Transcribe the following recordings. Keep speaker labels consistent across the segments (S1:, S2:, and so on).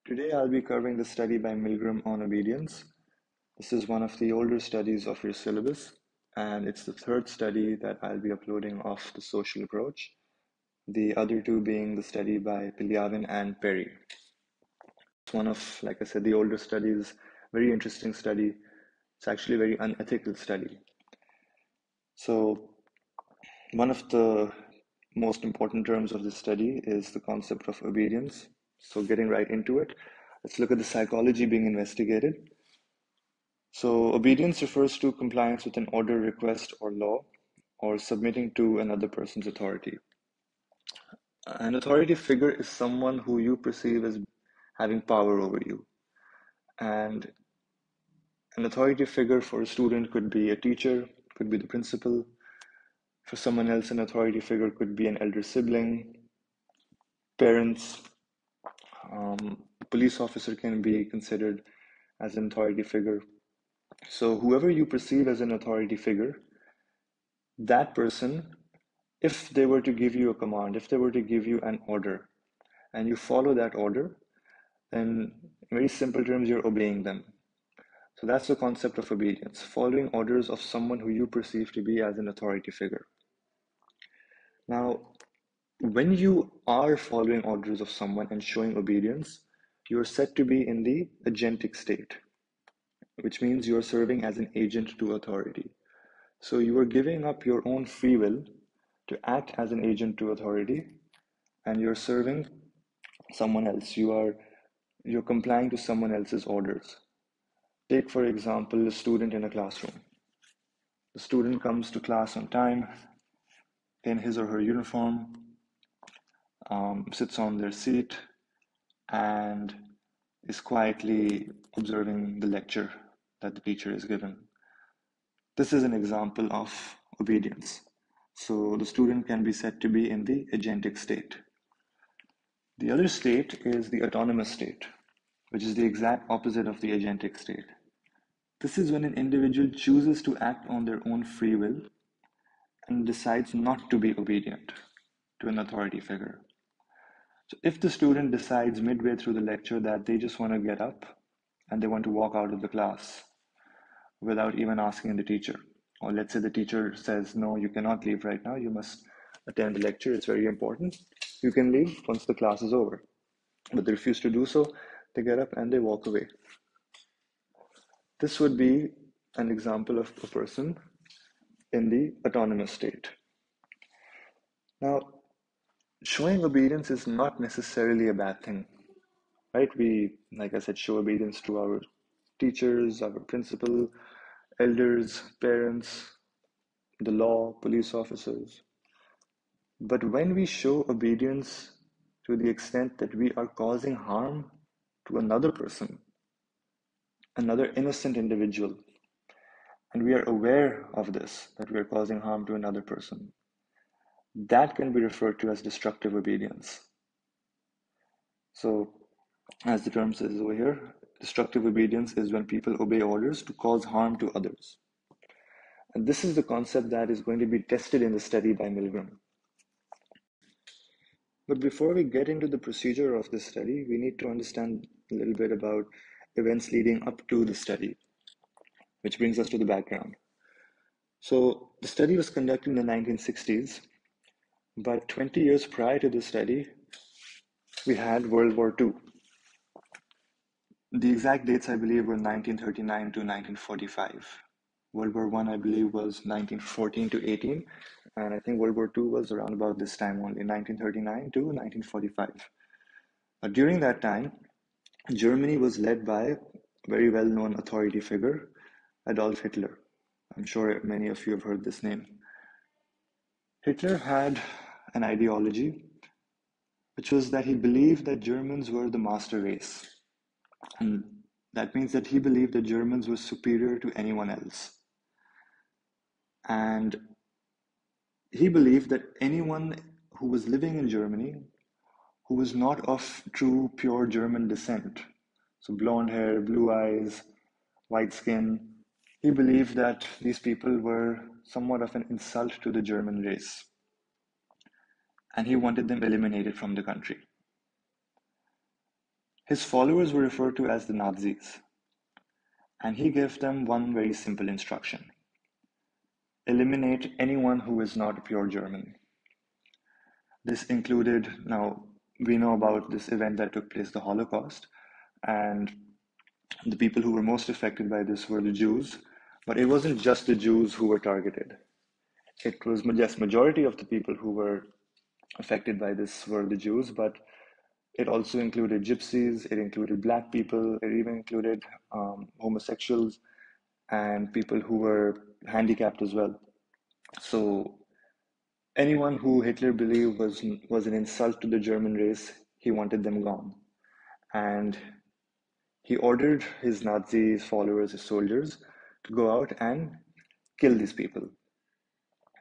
S1: Today I'll be covering the study by Milgram on obedience. This is one of the older studies of your syllabus, and it's the third study that I'll be uploading of the social approach, the other two being the study by Pilyavin and Perry. It's one of, like I said, the older studies, very interesting study. It's actually a very unethical study. So one of the most important terms of this study is the concept of obedience. So getting right into it, let's look at the psychology being investigated. So obedience refers to compliance with an order, request, or law, or submitting to another person's authority. An authority figure is someone who you perceive as having power over you. And an authority figure for a student could be a teacher, could be the principal. For someone else, an authority figure could be an elder sibling, parents. Police officer can be considered as an authority figure. So whoever you perceive as an authority figure, that person, if they were to give you a command, if they were to give you an order, and you follow that order, then in very simple terms, you're obeying them. So that's the concept of obedience, following orders of someone who you perceive to be as an authority figure. Now, when you are following orders of someone and showing obedience, you're said to be in the agentic state, which means you're serving as an agent to authority. So you are giving up your own free will to act as an agent to authority, and you're serving someone else. You're complying to someone else's orders. Take, for example, a student in a classroom. The student comes to class on time in his or her uniform, sits on their seat, and is quietly observing the lecture that the teacher is given. This is an example of obedience. So the student can be said to be in the agentic state. The other state is the autonomous state, which is the exact opposite of the agentic state. This is when an individual chooses to act on their own free will and decides not to be obedient to an authority figure. So if the student decides midway through the lecture that they just want to get up and they want to walk out of the class without even asking the teacher, or let's say the teacher says, no, you cannot leave right now, you must attend the lecture, it's very important. You can leave once the class is over. But they refuse to do so, they get up and they walk away. This would be an example of a person in the autonomous state. Now, showing obedience is not necessarily a bad thing, right? We, like I said, show obedience to our teachers, our principal, elders, parents, the law, police officers. But when we show obedience to the extent that we are causing harm to another person, another innocent individual, and we are aware of this, that we are causing harm to another person, that can be referred to as destructive obedience. So, as the term says over here, destructive obedience is when people obey orders to cause harm to others. And this is the concept that is going to be tested in the study by Milgram. But before we get into the procedure of this study, we need to understand a little bit about events leading up to the study, which brings us to the background. So the study was conducted in the 1960s, but 20 years prior to the study, we had World War II. The exact dates, I believe, were 1939 to 1945. World War I, I believe, was 1914 to 18, and I think World War II was around about this time only, 1939 to 1945. During that time, Germany was led by a very well-known authority figure, Adolf Hitler. I'm sure many of you have heard this name. Hitler had an ideology, which was that he believed that Germans were the master race. And that means that he believed that Germans were superior to anyone else. And he believed that anyone who was living in Germany who was not of true, pure German descent, so blonde hair, blue eyes, white skin, he believed that these people were somewhat of an insult to the German race. And he wanted them eliminated from the country. His followers were referred to as the Nazis, and he gave them one very simple instruction: eliminate anyone who is not pure German. This included, now we know about this event that took place, the Holocaust, and the people who were most affected by this were the Jews, but it wasn't just the Jews who were targeted. It was, yes, majority of the people who were affected by this were the Jews, but it also included gypsies, it included black people, it even included homosexuals and people who were handicapped as well. So anyone who Hitler believed was an insult to the German race, he wanted them gone. And he ordered his Nazi followers, his soldiers, to go out and kill these people.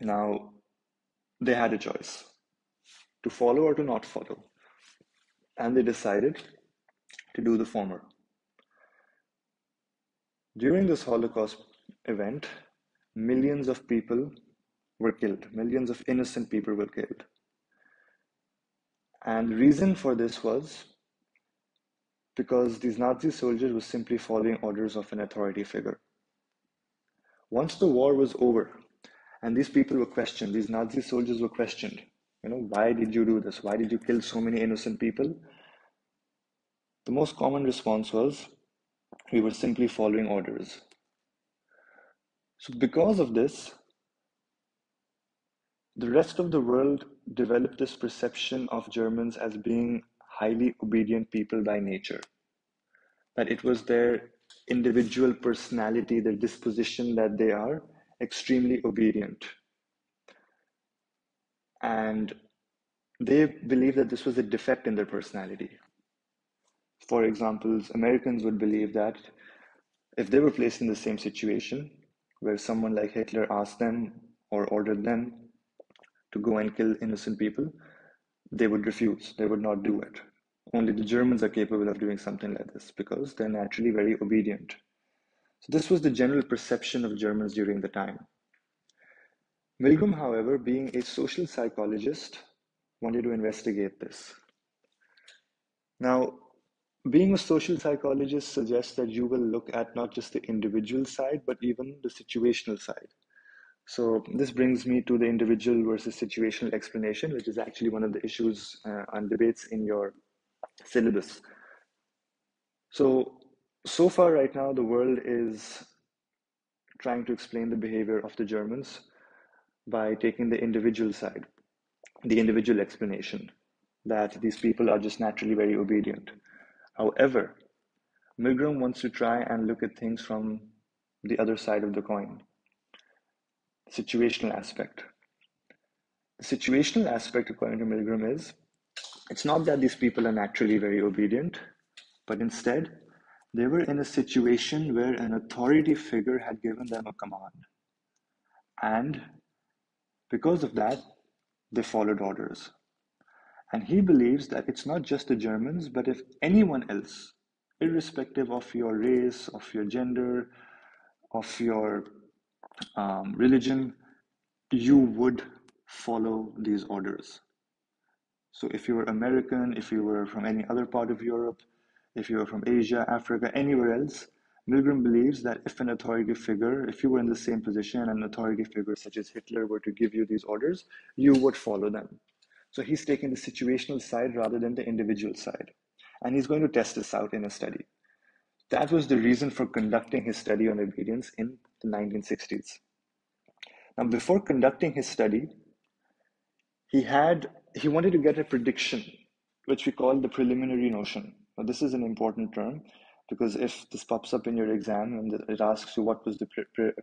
S1: Now, they had a choice to follow or to not follow. And they decided to do the former. During this Holocaust event, millions of people were killed, millions of innocent people were killed. And the reason for this was because these Nazi soldiers were simply following orders of an authority figure. Once the war was over, and these people were questioned, these Nazi soldiers were questioned, why did you do this? Why did you kill so many innocent people? The most common response was, we were simply following orders. So because of this, the rest of the world developed this perception of Germans as being highly obedient people by nature. That it was their individual personality, their disposition, that they are extremely obedient. And they believed that this was a defect in their personality. For example, Americans would believe that if they were placed in the same situation where someone like Hitler asked them or ordered them to go and kill innocent people, they would refuse, they would not do it. Only the Germans are capable of doing something like this because they're naturally very obedient. So this was the general perception of Germans during the time. Milgram, however, being a social psychologist, wanted to investigate this. Now, being a social psychologist suggests that you will look at not just the individual side, but even the situational side. So this brings me to the individual versus situational explanation, which is actually one of the issues and debates in your syllabus. So far right now, the world is trying to explain the behavior of the Germans by taking the individual side, the individual explanation, that these people are just naturally very obedient. However, Milgram wants to try and look at things from the other side of the coin, situational aspect. The situational aspect, according to Milgram, is it's not that these people are naturally very obedient, but instead, they were in a situation where an authority figure had given them a command. And because of that, they followed orders. And he believes that it's not just the Germans, but if anyone else, irrespective of your race, of your gender, of your religion, you would follow these orders. So if you were American, if you were from any other part of Europe, if you were from Asia, Africa, anywhere else, Milgram believes that if an authority figure, if you were in the same position and an authority figure such as Hitler were to give you these orders, you would follow them. So he's taking the situational side rather than the individual side. And he's going to test this out in a study. That was the reason for conducting his study on obedience in the 1960s. Now, before conducting his study, he wanted to get a prediction, which we call the preliminary notion. Now, this is an important term because if this pops up in your exam and it asks you what was the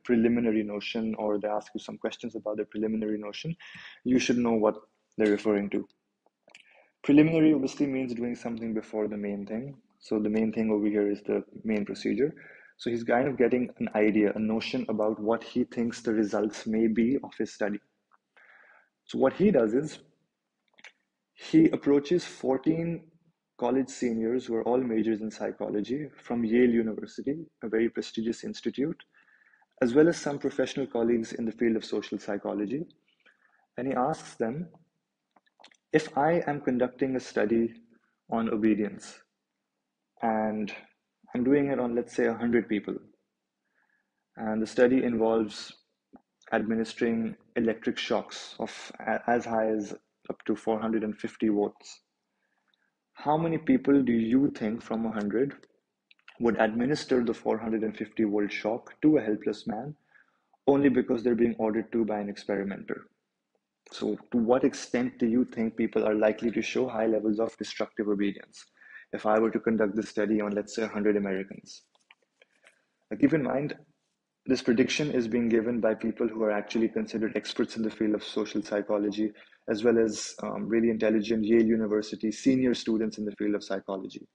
S1: preliminary notion, or they ask you some questions about the preliminary notion, you should know what they're referring to. Preliminary obviously means doing something before the main thing. So the main thing over here is the main procedure. So he's kind of getting an idea, a notion about what he thinks the results may be of his study. So what he does is he approaches 14 college seniors who are all majors in psychology from Yale University, a very prestigious institute, as well as some professional colleagues in the field of social psychology. And he asks them, if I am conducting a study on obedience, and I'm doing it on, let's say, 100 people. And the study involves administering electric shocks of as high as up to 450 volts. How many people do you think from 100 would administer the 450 volt shock to a helpless man only because they're being ordered to by an experimenter? So, to what extent do you think people are likely to show high levels of destructive obedience if I were to conduct this study on, let's say, 100 Americans? Now, keep in mind, this prediction is being given by people who are actually considered experts in the field of social psychology, as well as really intelligent Yale University senior students in the field of psychology.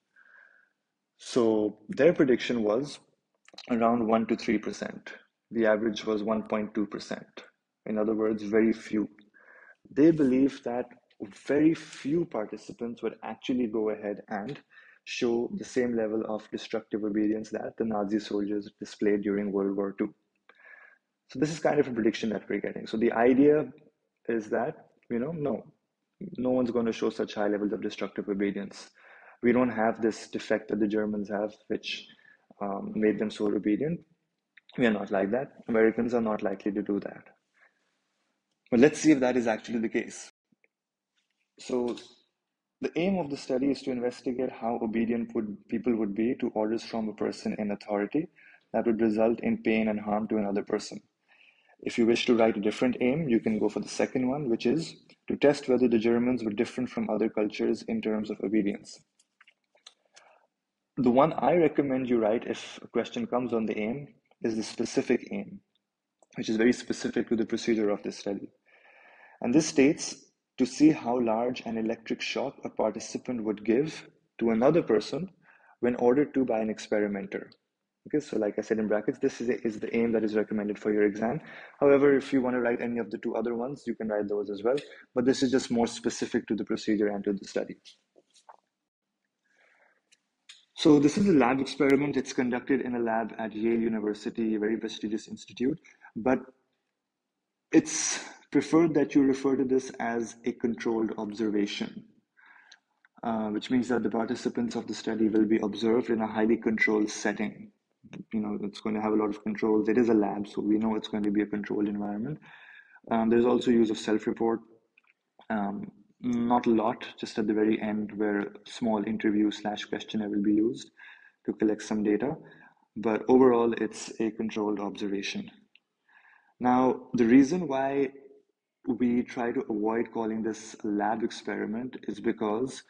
S1: So their prediction was around 1 to 3%. The average was 1.2%. In other words, very few. They believe that very few participants would actually go ahead and show the same level of destructive obedience that the Nazi soldiers displayed during World War II. So this is kind of a prediction that we're getting. So the idea is that, no one's going to show such high levels of destructive obedience. We don't have this defect that the Germans have, which made them so obedient. We are not like that. Americans are not likely to do that. But let's see if that is actually the case. So the aim of the study is to investigate how obedient people would be to orders from a person in authority that would result in pain and harm to another person. If you wish to write a different aim, you can go for the second one, which is to test whether the Germans were different from other cultures in terms of obedience. The one I recommend you write if a question comes on the aim is the specific aim, which is very specific to the procedure of this study. And this states to see how large an electric shock a participant would give to another person when ordered to by an experimenter. Okay, so like I said in brackets, this is the aim that is recommended for your exam. However, if you want to write any of the two other ones, you can write those as well. But this is just more specific to the procedure and to the study. So this is a lab experiment. It's conducted in a lab at Yale University, a very prestigious institute. But it's preferred that you refer to this as a controlled observation, which means that the participants of the study will be observed in a highly controlled setting. It's going to have a lot of controls. It is a lab, so we know it's going to be a controlled environment. There's also use of self-report. Not a lot, just at the very end where a small interview/questionnaire will be used to collect some data. But overall, it's a controlled observation. Now, the reason why we try to avoid calling this a lab experiment is because,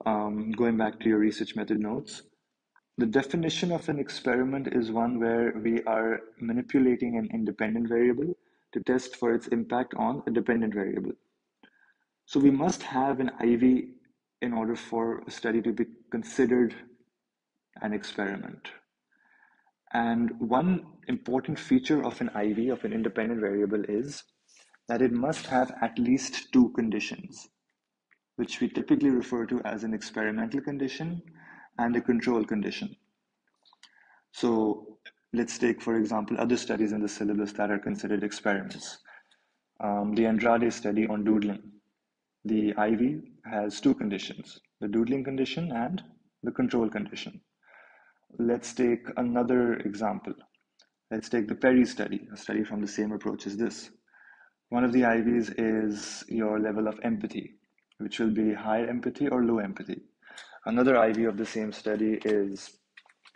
S1: going back to your research method notes, the definition of an experiment is one where we are manipulating an independent variable to test for its impact on a dependent variable. So we must have an IV in order for a study to be considered an experiment. And one important feature of an IV, of an independent variable, is that it must have at least two conditions, which we typically refer to as an experimental condition and a control condition. So let's take, for example, other studies in the syllabus that are considered experiments. The Andrade study on doodling. The IV has two conditions, the doodling condition and the control condition. Let's take another example. Let's take the Perry study, a study from the same approach as this. One of the IVs is your level of empathy, which will be high empathy or low empathy. Another IV of the same study is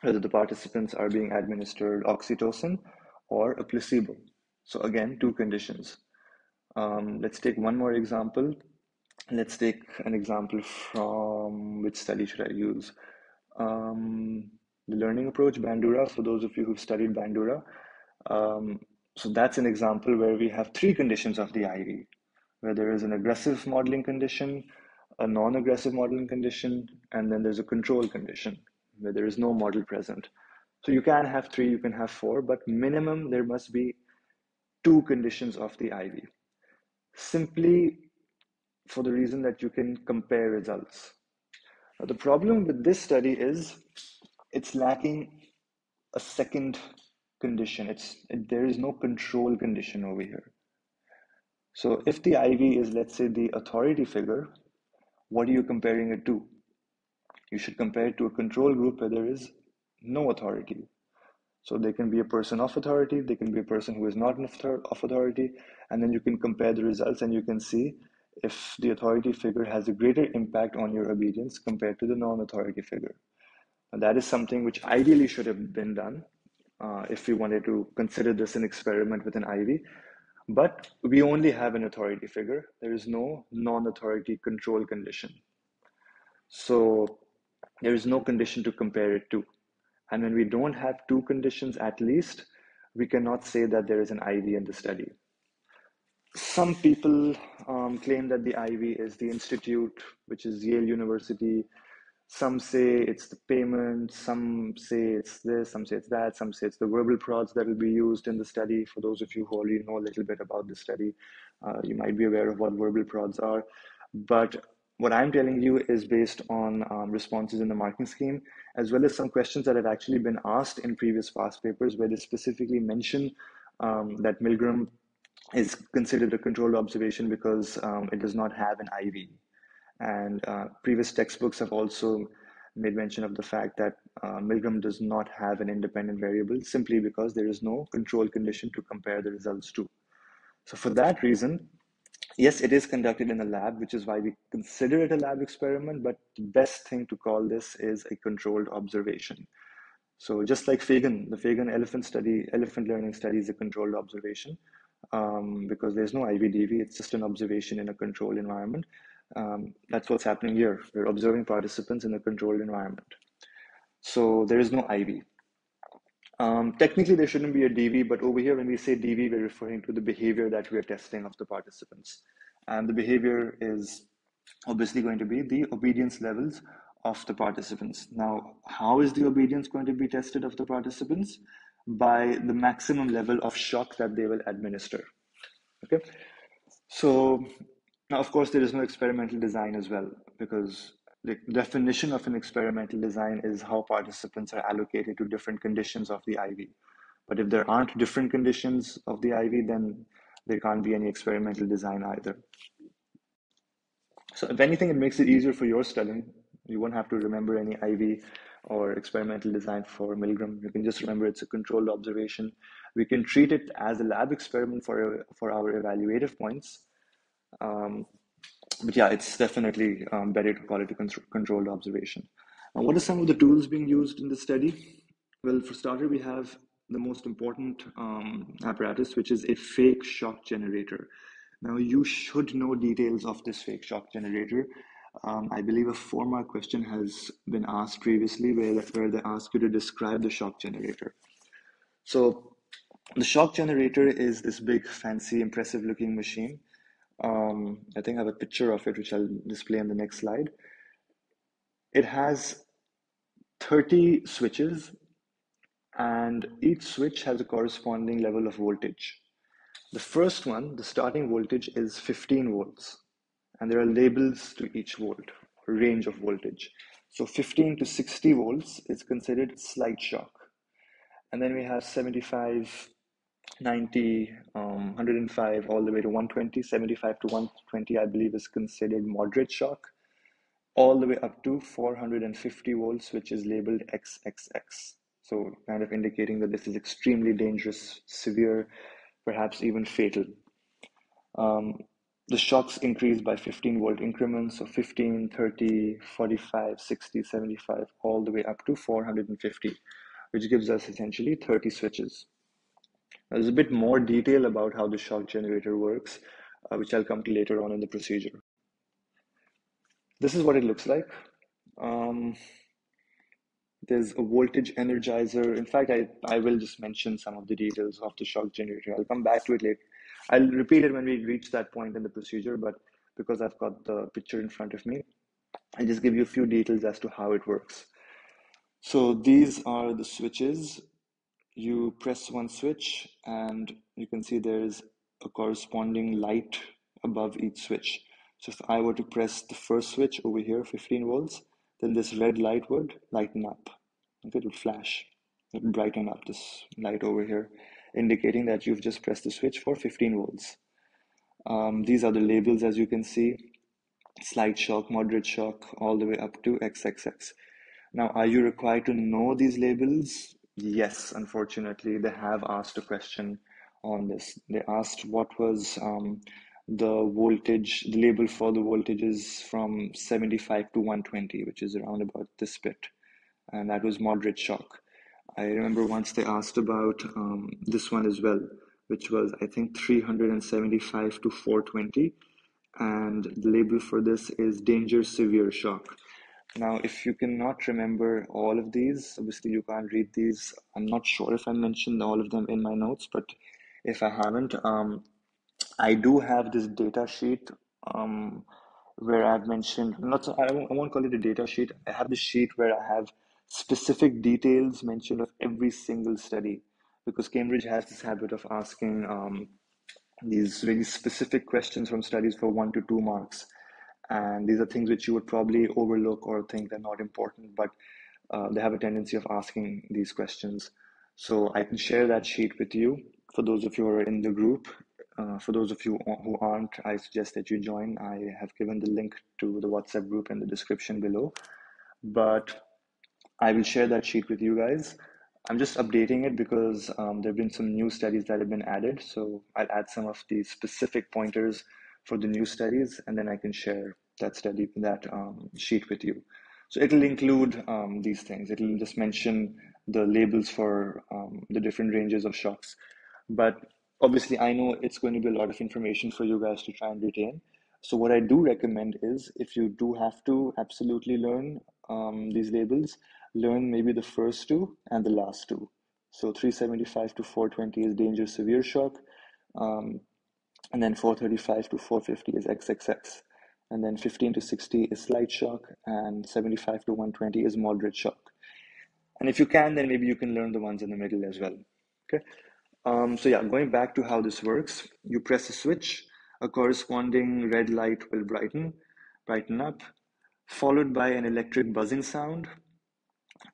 S1: whether the participants are being administered oxytocin or a placebo. So again, two conditions. Let's take one more example. Let's take an example from, which study should I use? The learning approach, Bandura, for those of you who've studied Bandura. So that's an example where we have three conditions of the IV, where there is an aggressive modeling condition, a non-aggressive modeling condition, and then there's a control condition where there is no model present. So you can have three, you can have four, but minimum there must be two conditions of the IV. Simply for the reason that you can compare results. Now, the problem with this study is it's lacking a second condition. There is no control condition over here. So if the IV is, let's say, the authority figure, what are you comparing it to? You should compare it to a control group where there is no authority. So they can be a person of authority, they can be a person who is not of authority, and then you can compare the results and you can see if the authority figure has a greater impact on your obedience compared to the non-authority figure. And that is something which ideally should have been done if we wanted to consider this an experiment with an IV. But we only have an authority figure. There is no non-authority control condition. So there is no condition to compare it to. And when we don't have two conditions at least, we cannot say that there is an IV in the study. Some people claim that the IV is the institute, which is Yale University. Some say it's the payment, some say it's this, some say it's that, some say it's the verbal prods that will be used in the study. For those of you who already know a little bit about the study, you might be aware of what verbal prods are. But what I'm telling you is based on responses in the marking scheme, as well as some questions that have actually been asked in previous past papers where they specifically mention that Milgram is considered a controlled observation because it does not have an IV. And previous textbooks have also made mention of the fact that Milgram does not have an independent variable simply because there is no control condition to compare the results to. So for that reason, yes, it is conducted in a lab, which is why we consider it a lab experiment, but the best thing to call this is a controlled observation. So just like Fagan, the Fagan elephant learning study is a controlled observation because there's no IVDV, it's just an observation in a controlled environment. That's what's happening here. We're observing participants in a controlled environment. So there is no IV. Technically, there shouldn't be a DV, but over here, when we say DV, we're referring to the behavior that we are testing of the participants. And the behavior is obviously going to be the obedience levels of the participants. Now, how is the obedience going to be tested of the participants? By the maximum level of shock that they will administer. Okay. So now, of course, there is no experimental design as well, because the definition of an experimental design is how participants are allocated to different conditions of the IV. But if there aren't different conditions of the IV, then there can't be any experimental design either. So if anything, it makes it easier for your studying. You won't have to remember any IV or experimental design for Milgram. You can just remember it's a controlled observation. We can treat it as a lab experiment for our evaluative points. But yeah, it's definitely better to call it a controlled observation. What are some of the tools being used in the study? Well, for starter, we have the most important apparatus, which is a fake shock generator. Now, you should know details of this fake shock generator. I believe a 4-mark question has been asked previously where they ask you to describe the shock generator. So the shock generator is this big, fancy, impressive looking machine. I think I have a picture of it, which I'll display on the next slide. It has 30 switches, and each switch has a corresponding level of voltage. The first one, the starting voltage, is 15 volts, and there are labels to each volt, a range of voltage. So 15 to 60 volts is considered slight shock. And then we have 75, 90, 105, all the way to 120. 75 to 120, I believe, is considered moderate shock, all the way up to 450 volts, which is labeled XXX. So kind of indicating that this is extremely dangerous, severe, perhaps even fatal. The shocks increase by 15-volt increments, so 15, 30, 45, 60, 75, all the way up to 450, which gives us essentially 30 switches. Now, there's a bit more detail about how the shock generator works, which I'll come to later on in the procedure. This is what it looks like. There's a voltage energizer. In fact, I will just mention some of the details of the shock generator. I'll come back to it later. I'll repeat it when we reach that point in the procedure, but because I've got the picture in front of me, I'll just give you a few details as to how it works. So these are the switches. You press one switch and you can see there's a corresponding light above each switch. So if I were to press the first switch over here, 15 volts, then this red light would lighten up. Okay, it would flash, it would brighten up, this light over here, indicating that you've just pressed the switch for 15 volts. These are the labels, as you can see. slight shock, moderate shock, all the way up to XXX. Now, are you required to know these labels? Yes, unfortunately, they have asked a question on this. They asked what was the voltage, the label for the voltages from 75 to 120, which is around about this bit, and that was moderate shock. I remember once they asked about this one as well, which was, I think, 375 to 420, and the label for this is danger severe shock. Now, if you cannot remember all of these, obviously you can't read these. I'm not sure if I mentioned all of them in my notes, but if I haven't, I do have this data sheet where I've mentioned, not so, I won't call it a data sheet. I have this sheet where I have specific details mentioned of every single study, because Cambridge has this habit of asking these really specific questions from studies for 1 to 2 marks. And these are things which you would probably overlook or think they're not important, but they have a tendency of asking these questions. So I can share that sheet with you. For those of you who are in the group, for those of you who aren't, I suggest that you join. I have given the link to the WhatsApp group in the description below. But I will share that sheet with you guys. I'm just updating it because there have been some new studies that have been added. So I'll add some of the specific pointers for the new studies, and then I can share that study, that sheet with you. So it'll include these things. It'll just mention the labels for the different ranges of shocks. But obviously, I know it's going to be a lot of information for you guys to try and retain. So what I do recommend is, if you do have to absolutely learn these labels, learn maybe the first two and the last two. So 375 to 420 is danger severe shock, um, and then 435 to 450 is XXX, and then 15 to 60 is slight shock, and 75 to 120 is moderate shock. And if you can, then maybe you can learn the ones in the middle as well. Okay. So yeah, going back to how this works, you press a switch, a corresponding red light will brighten up, followed by an electric buzzing sound,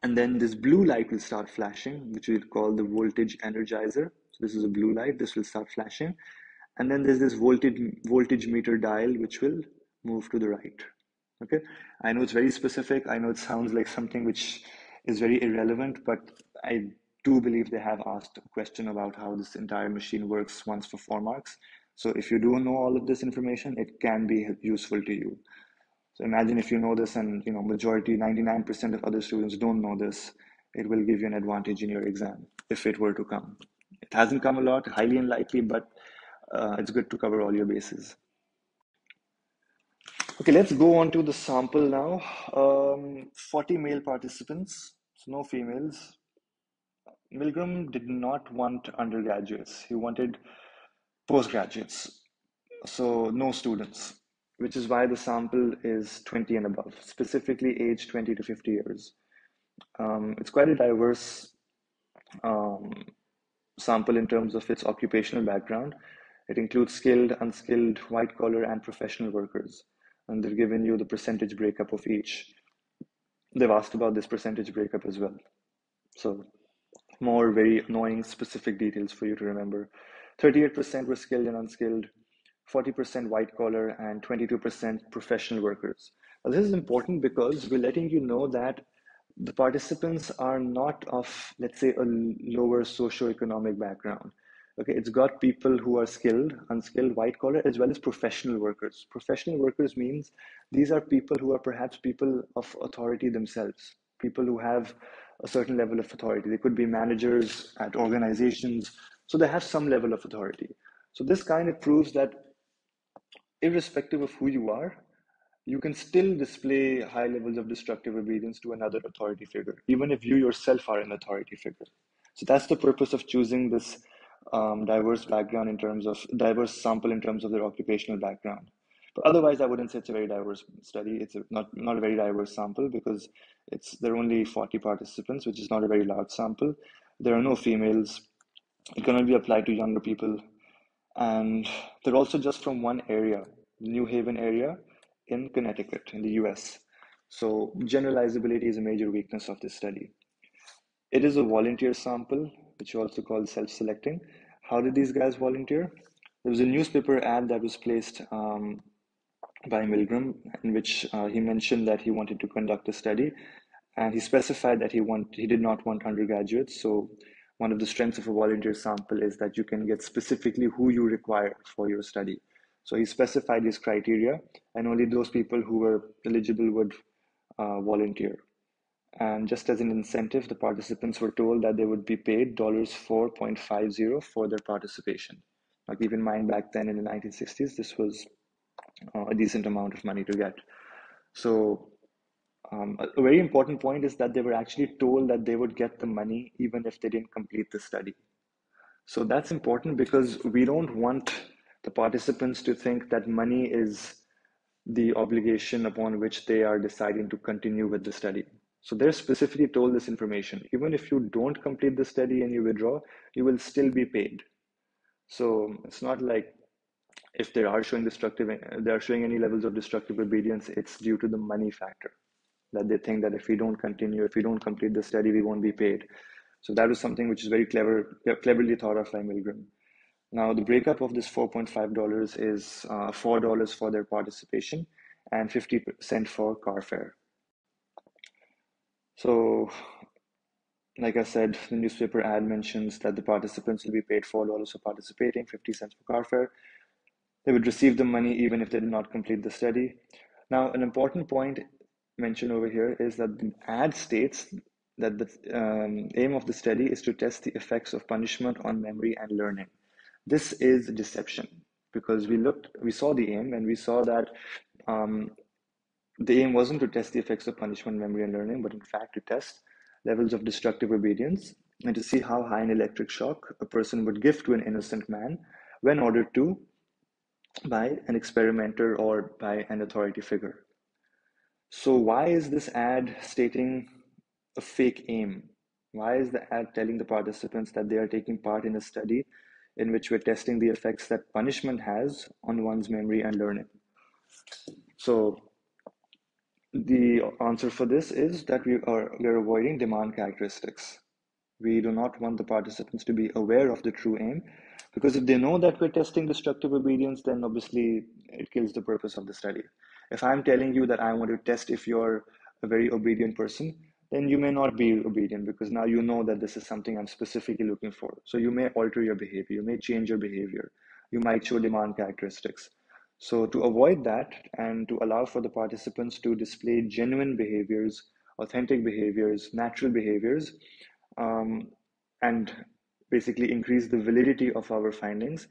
S1: and then this blue light will start flashing, which we'll call the voltage energizer. So this is a blue light, this will start flashing. And then there's this voltage meter dial, which will move to the right. Okay, I know it's very specific. I know it sounds like something which is very irrelevant, but I do believe they have asked a question about how this entire machine works once for 4 marks. So if you do know all of this information, it can be useful to you. So imagine if you know this and majority 99% of other students don't know this, it will give you an advantage in your exam if it were to come. It hasn't come a lot, highly unlikely, but it's good to cover all your bases. Okay, let's go on to the sample now. 40 male participants, so no females. Milgram did not want undergraduates. He wanted postgraduates, so no students, which is why the sample is 20 and above, specifically age 20 to 50 years. It's quite a diverse um, sample in terms of its occupational background. It includes skilled, unskilled, white collar, and professional workers. And they've given you the percentage breakup of each. They've asked about this percentage breakup as well. So, more very annoying specific details for you to remember. 38% were skilled and unskilled, 40% white collar, and 22% professional workers. Now, this is important because we're letting you know that the participants are not of, let's say, a lower socioeconomic background. Okay, it's got people who are skilled, unskilled, white collar, as well as professional workers. Professional workers means these are people who are perhaps people of authority themselves, people who have a certain level of authority. They could be managers at organizations, so they have some level of authority. So this kind of proves that irrespective of who you are, you can still display high levels of destructive obedience to another authority figure, even if you yourself are an authority figure. So that's the purpose of choosing this diverse background in terms of diverse sample in terms of their occupational background. But otherwise, I wouldn't say it's a very diverse study. It's not a very diverse sample because there are only 40 participants, which is not a very large sample. There are no females. It can only be applied to younger people, and they're also just from one area, New Haven area in Connecticut, in the US. So generalizability is a major weakness of this study. It is a volunteer sample, which you also call self-selecting. How did these guys volunteer? There was a newspaper ad that was placed by Milgram, in which he mentioned that he wanted to conduct a study, and he specified that he did not want undergraduates. So one of the strengths of a volunteer sample is that you can get specifically who you require for your study. So he specified his criteria, and only those people who were eligible would volunteer. And just as an incentive, the participants were told that they would be paid $4.50 for their participation. Now, keep in mind, back then in the 1960s, this was a decent amount of money to get. So, a very important point is that they were actually told that they would get the money even if they didn't complete the study. So, that's important because we don't want the participants to think that money is the obligation upon which they are deciding to continue with the study. So they're specifically told this information. Even if you don't complete the study and you withdraw, you will still be paid. So it's not like if they are showing any levels of destructive obedience, it's due to the money factor. That they think that if we don't continue, if we don't complete the study, we won't be paid. So that was something which is very cleverly thought of by Milgram. Now, the breakup of this $4.50 is $4 for their participation and 50% for car fare. So, like I said, the newspaper ad mentions that the participants will be paid $4 for participating, 50 cents for car fare. They would receive the money even if they did not complete the study. Now, an important point mentioned over here is that the ad states that the aim of the study is to test the effects of punishment on memory and learning. This is deception because we saw the aim, and we saw that um, the aim wasn't to test the effects of punishment, memory, and learning, but in fact to test levels of destructive obedience and to see how high an electric shock a person would give to an innocent man when ordered to by an experimenter or by an authority figure. So, why is this ad stating a fake aim? Why is the ad telling the participants that they are taking part in a study in which we're testing the effects that punishment has on one's memory and learning? So, the answer for this is that we are avoiding demand characteristics. We do not want the participants to be aware of the true aim, because if they know that we're testing destructive obedience, then obviously it kills the purpose of the study. If I'm telling you that I want to test if you're a very obedient person, then you may not be obedient because now you know that this is something I'm specifically looking for. So you may alter your behavior, you may change your behavior, you might show demand characteristics. So to avoid that and to allow for the participants to display genuine behaviors, authentic behaviors, natural behaviors, um, and basically increase the validity of our findings,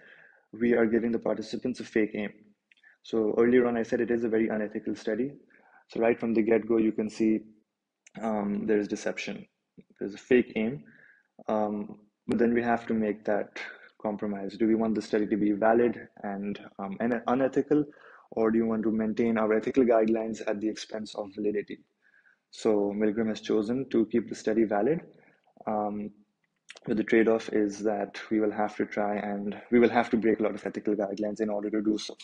S1: we are giving the participants a fake aim. So earlier on, I said it is a very unethical study. So right from the get-go, you can see there is deception. There's a fake aim, but then we have to make that compromise. Do we want the study to be valid and unethical, or do you want to maintain our ethical guidelines at the expense of validity? So Milgram has chosen to keep the study valid, um, but the trade-off is that we will have to break a lot of ethical guidelines in order to do so.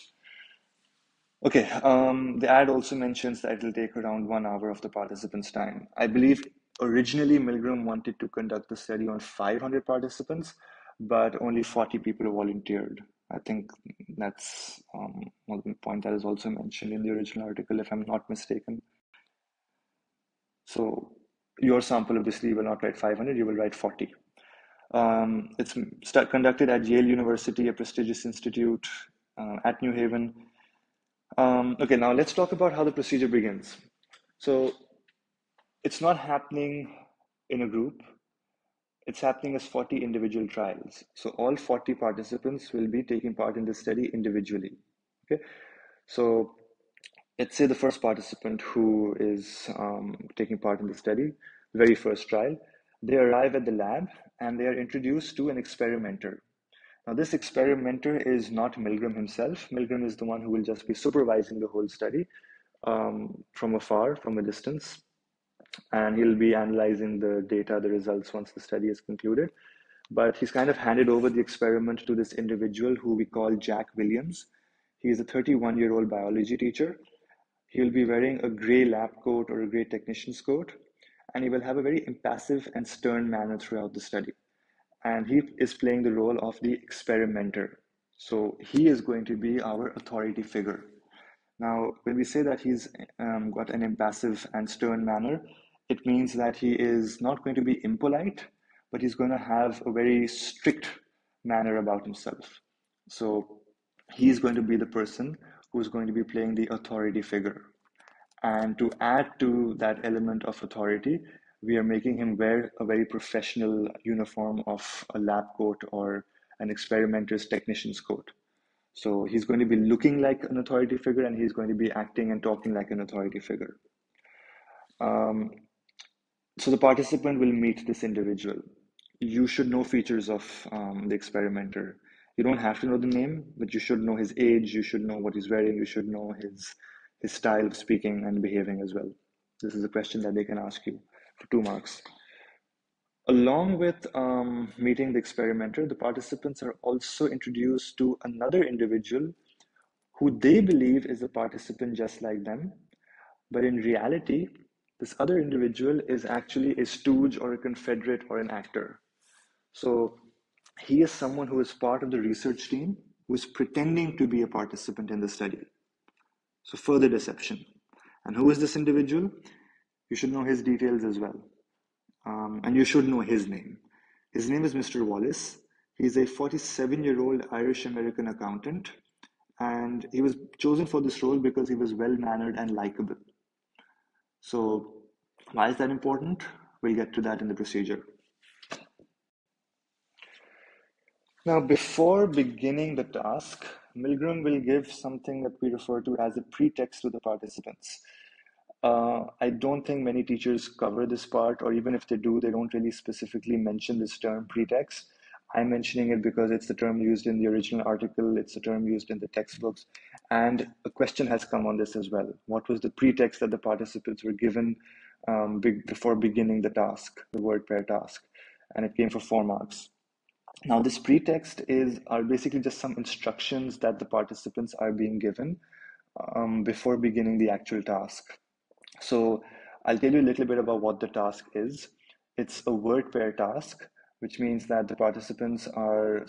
S1: Okay, the ad also mentions that it'll take around 1 hour of the participants' time. I believe originally Milgram wanted to conduct the study on 500 participants, but only 40 people volunteered. I think that's one point that is also mentioned in the original article, if I'm not mistaken. So your sample obviously will not write 500, you will write 40. It's conducted at Yale University, a prestigious institute at New Haven. Okay, now let's talk about how the procedure begins. So it's not happening in a group, it's happening as 40 individual trials. So all 40 participants will be taking part in the study individually. Okay, so let's say the first participant who is taking part in the study, the very first trial, they arrive at the lab and they are introduced to an experimenter. Now, this experimenter is not Milgram himself. Milgram is the one who will just be supervising the whole study from afar, from a distance, and he'll be analyzing the data, the results once the study is concluded. But he's kind of handed over the experiment to this individual who we call Jack Williams. He is a 31-year-old biology teacher. He'll be wearing a gray lab coat or a gray technician's coat, and he will have a very impassive and stern manner throughout the study. And he is playing the role of the experimenter. So he is going to be our authority figure. Now, when we say that he's got an impassive and stern manner, it means that he is not going to be impolite, but he's going to have a very strict manner about himself. So he's going to be the person who's going to be playing the authority figure. And to add to that element of authority, we are making him wear a very professional uniform of a lab coat or an experimenter's technician's coat. So he's going to be looking like an authority figure and he's going to be acting and talking like an authority figure. So the participant will meet this individual. You should know features of the experimenter. You don't have to know the name, but you should know his age, you should know what he's wearing, you should know his style of speaking and behaving as well. This is a question that they can ask you for 2 marks. Along with meeting the experimenter, the participants are also introduced to another individual who they believe is a participant just like them. But in reality, this other individual is actually a stooge or a confederate or an actor. So he is someone who is part of the research team who is pretending to be a participant in the study. So further deception. And who is this individual? You should know his details as well. And you should know his name. His name is Mr. Wallace. He's a 47-year-old Irish American accountant. And he was chosen for this role because he was well-mannered and likable. So why is that important? We'll get to that in the procedure. Now, before beginning the task, Milgram will give something that we refer to as a pretext to the participants. I don't think many teachers cover this part, or even if they do, they don't really specifically mention this term pretext. I'm mentioning it because it's the term used in the original article, it's the term used in the textbooks, and a question has come on this as well. What was the pretext that the participants were given before beginning the task, the word pair task? And it came for 4 marks. Now, this pretext are basically just some instructions that the participants are being given before beginning the actual task. So I'll tell you a little bit about what the task is. It's a word pair task, which means that the participants are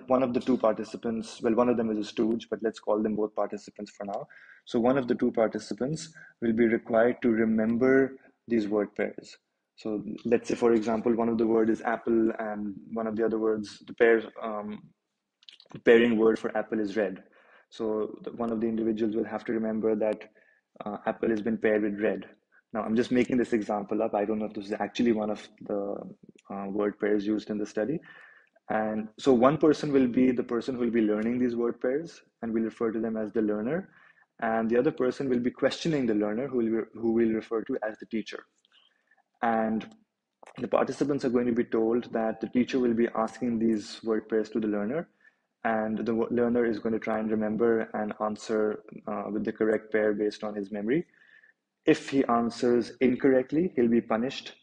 S1: one of the two participants, well, one of them is a stooge, but let's call them both participants for now. So one of the two participants will be required to remember these word pairs. So let's say, for example, one of the word is apple and one of the other words, the pairing word for apple is red. So one of the individuals will have to remember that apple has been paired with red. Now, I'm just making this example up. I don't know if this is actually one of the word pairs used in the study. And so one person will be the person who will be learning these word pairs, and we'll refer to them as the learner. And the other person will be questioning the learner, who we'll refer to as the teacher. And the participants are going to be told that the teacher will be asking these word pairs to the learner, and the learner is going to try and remember and answer with the correct pair based on his memory. If he answers incorrectly, he'll be punished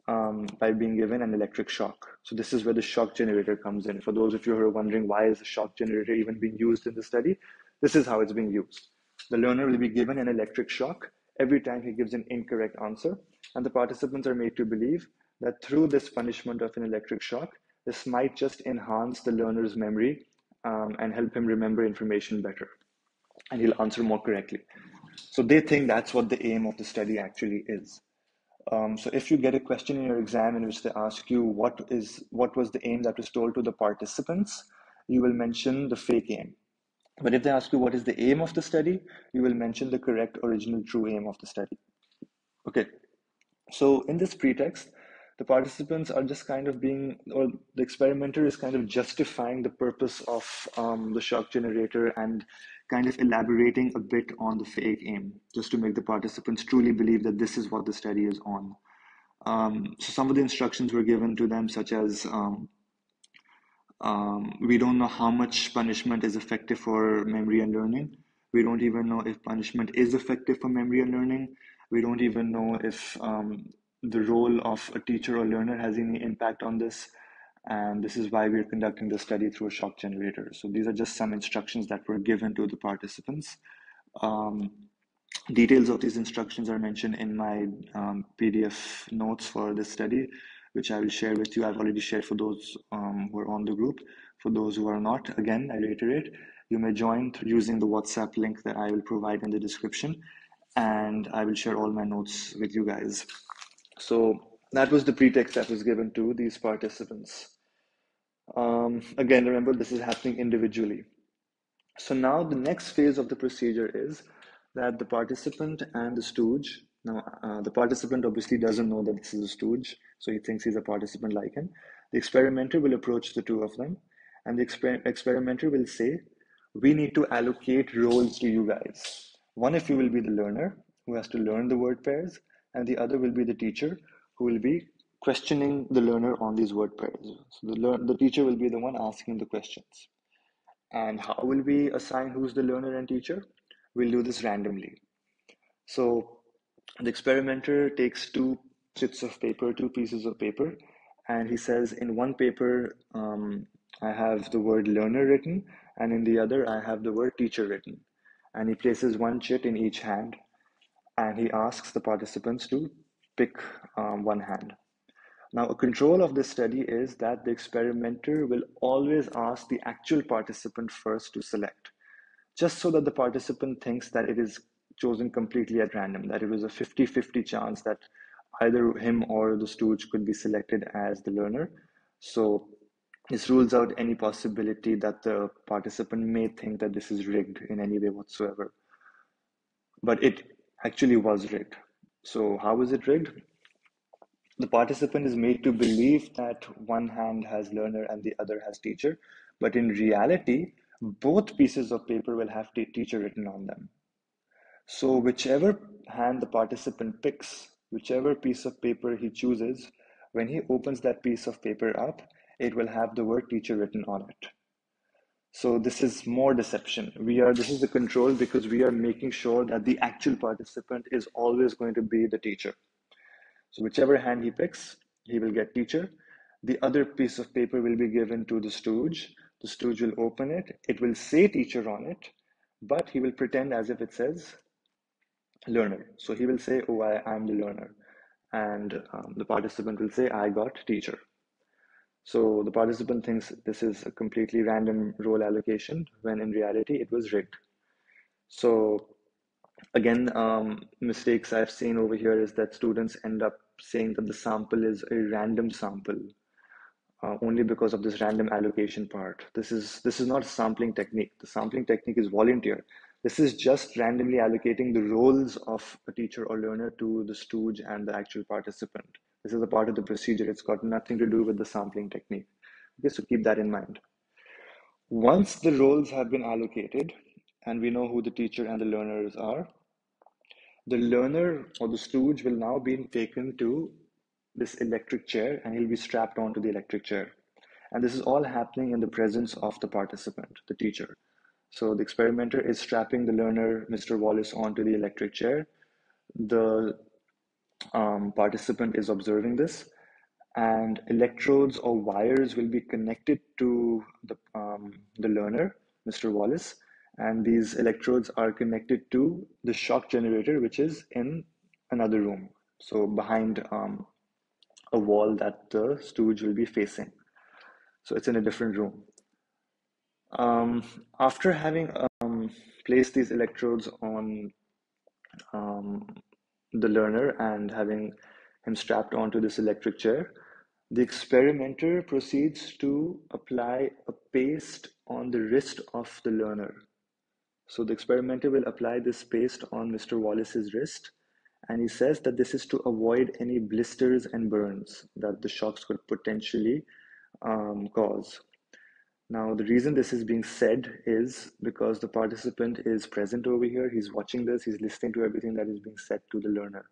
S1: by being given an electric shock. So this is where the shock generator comes in. For those of you who are wondering why is the shock generator even being used in the study, this is how it's being used. The learner will be given an electric shock every time he gives an incorrect answer, and the participants are made to believe that through this punishment of an electric shock, this might just enhance the learner's memory and help him remember information better, and he'll answer more correctly. So they think that's what the aim of the study actually is. So if you get a question in your exam in which they ask you what was the aim that was told to the participants, you will mention the fake aim. But if they ask you what is the aim of the study, you will mention the correct original true aim of the study. Okay, so in this pretext, the participants are just kind of or the experimenter is kind of justifying the purpose of the shock generator and kind of elaborating a bit on the fake aim, just to make the participants truly believe that this is what the study is on. So some of the instructions were given to them, such as we don't know how much punishment is effective for memory and learning. We don't even know if punishment is effective for memory and learning. We don't even know if the role of a teacher or learner has any impact on this. And this is why we're conducting the study through a shock generator. So these are just some instructions that were given to the participants. Details of these instructions are mentioned in my PDF notes for this study. which I will share with you. I've already shared for those who are on the group. For those who are not, again, I reiterate, you may join using the WhatsApp link that I will provide in the description, and I will share all my notes with you guys. So that was the pretext that was given to these participants. Again, remember, this is happening individually. So now the next phase of the procedure is that the participant and the stooge, now the participant obviously doesn't know that this is a stooge, so he thinks he's a participant like him. The experimenter will approach the two of them, and the experimenter will say, we need to allocate roles to you guys. One of you will be the learner who has to learn the word pairs, and the other will be the teacher who will be questioning the learner on these word pairs. So the teacher will be the one asking the questions. And how will we assign who's the learner and teacher? We'll do this randomly. So the experimenter takes two chits of paper, two pieces of paper, and he says, in one paper, I have the word learner written, and in the other, I have the word teacher written. And he places one chit in each hand, and he asks the participants to pick one hand. Now, a control of this study is that the experimenter will always ask the actual participant first to select, just so that the participant thinks that it is chosen completely at random, that it was a 50-50 chance that either him or the stooge could be selected as the learner. So this rules out any possibility that the participant may think that this is rigged in any way whatsoever. But it actually was rigged. So how is it rigged? The participant is made to believe that one hand has learner and the other has teacher, but in reality, both pieces of paper will have teacher written on them. So whichever hand the participant picks, whichever piece of paper he chooses, when he opens that piece of paper up, it will have the word teacher written on it. So this is more deception. This is the control because we are making sure that the actual participant is always going to be the teacher. So whichever hand he picks, he will get teacher. The other piece of paper will be given to the stooge. The stooge will open it. It will say teacher on it, but he will pretend as if it says learner. So he will say, oh, I'm the learner. And the participant will say, I got teacher. So the participant thinks this is a completely random role allocation, when in reality it was rigged. So again, mistakes I've seen over here is that students end up saying that the sample is a random sample only because of this random allocation part. This is not a sampling technique. The sampling technique is volunteer. This is just randomly allocating the roles of a teacher or learner to the stooge and the actual participant. This is a part of the procedure. It's got nothing to do with the sampling technique. Okay, so keep that in mind. Once the roles have been allocated and we know who the teacher and the learners are, the learner or the stooge will now be taken to this electric chair and he'll be strapped onto the electric chair. And this is all happening in the presence of the participant, the teacher. So the experimenter is strapping the learner, Mr. Wallace, onto the electric chair. The participant is observing this, and electrodes or wires will be connected to the learner, Mr. Wallace, and these electrodes are connected to the shock generator, which is in another room, so behind a wall that the stooge will be facing. So it's in a different room. After having placed these electrodes on the learner and having him strapped onto this electric chair, the experimenter proceeds to apply a paste on the wrist of the learner. So the experimenter will apply this paste on Mr. Wallace's wrist, and he says that this is to avoid any blisters and burns that the shocks could potentially cause. Now, the reason this is being said is because the participant is present over here, he's watching this, he's listening to everything that is being said to the learner.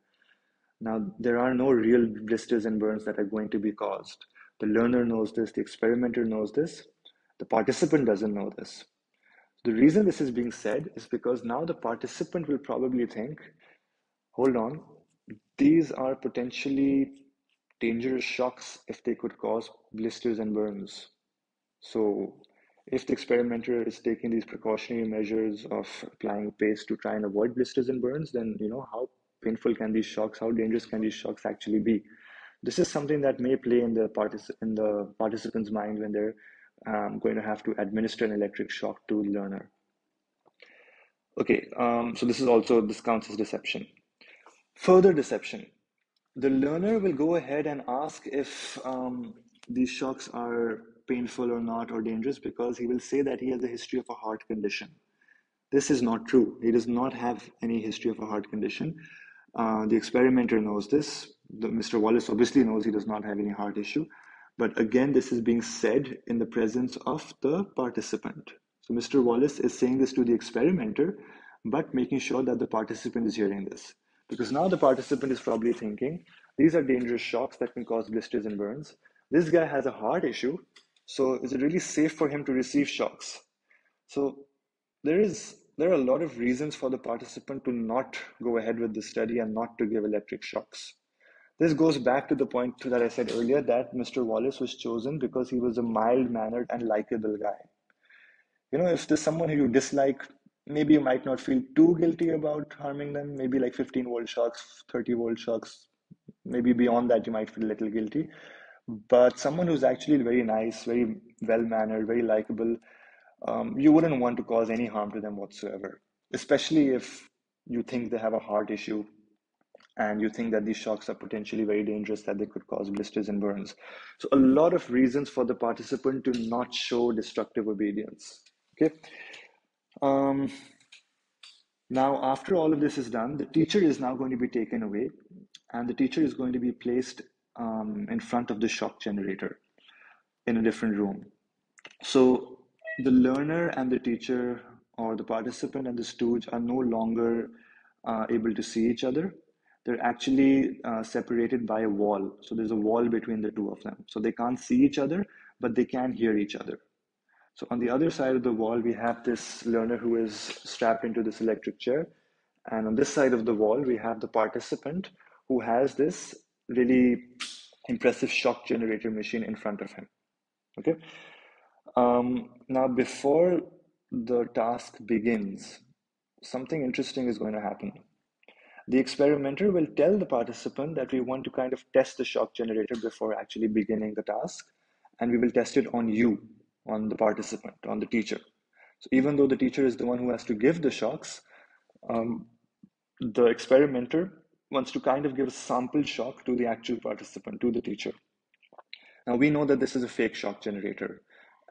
S1: Now, there are no real blisters and burns that are going to be caused. The learner knows this, the experimenter knows this, the participant doesn't know this. The reason this is being said is because now the participant will probably think, hold on, these are potentially dangerous shocks if they could cause blisters and burns. So if the experimenter is taking these precautionary measures of applying paste to try and avoid blisters and burns, then how painful can these shocks, how dangerous can these shocks actually be? This is something that may play in the participant's mind when they're going to have to administer an electric shock to the learner. Okay, so this counts as deception. Further deception. The learner will go ahead and ask if these shocks are painful or not or dangerous because he will say that he has a history of a heart condition. This is not true. He does not have any history of a heart condition. The experimenter knows this. Mr. Wallace obviously knows he does not have any heart issue. But again, this is being said in the presence of the participant. So Mr. Wallace is saying this to the experimenter, but making sure that the participant is hearing this. Because now the participant is probably thinking, these are dangerous shocks that can cause blisters and burns. This guy has a heart issue, so is it really safe for him to receive shocks? So there are a lot of reasons for the participant to not go ahead with the study and not to give electric shocks. This goes back to the point that I said earlier that Mr. Wallace was chosen because he was a mild-mannered and likable guy. If there's someone who you dislike, maybe you might not feel too guilty about harming them. Maybe like 15-volt shocks, 30-volt shocks, maybe beyond that, you might feel a little guilty. But someone who's actually very nice, very well-mannered, very likable, you wouldn't want to cause any harm to them whatsoever, especially if you think they have a heart issue and you think that these shocks are potentially very dangerous, that they could cause blisters and burns. So a lot of reasons for the participant to not show destructive obedience. Okay. Now, after all of this is done, the teacher is now going to be taken away, and the teacher is going to be placed in front of the shock generator in a different room. So the learner and the teacher, or the participant and the stooge, are no longer able to see each other. They're actually separated by a wall. So there's a wall between the two of them. So they can't see each other, but they can hear each other. So on the other side of the wall, we have this learner who is strapped into this electric chair. And on this side of the wall, we have the participant who has this really impressive shock generator machine in front of him. Okay. Now, before the task begins, something interesting is going to happen. The experimenter will tell the participant that we want to kind of test the shock generator before actually beginning the task, and we will test it on you, on the participant, on the teacher. So even though the teacher is the one who has to give the shocks, the experimenter wants to kind of give a sample shock to the actual participant, to the teacher. Now we know that this is a fake shock generator,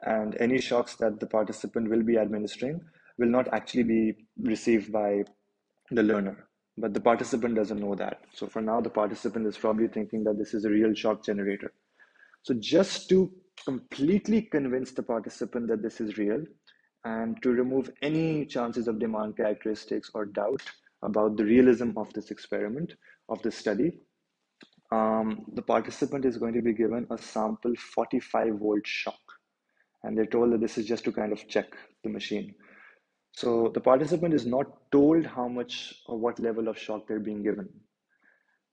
S1: and any shocks that the participant will be administering will not actually be received by the learner, but the participant doesn't know that. So for now, the participant is probably thinking that this is a real shock generator. So just to completely convince the participant that this is real and to remove any chances of demand characteristics or doubt about the realism of this experiment, of this study, the participant is going to be given a sample 45-volt shock. And they're told that this is just to kind of check the machine. So the participant is not told how much or what level of shock they're being given.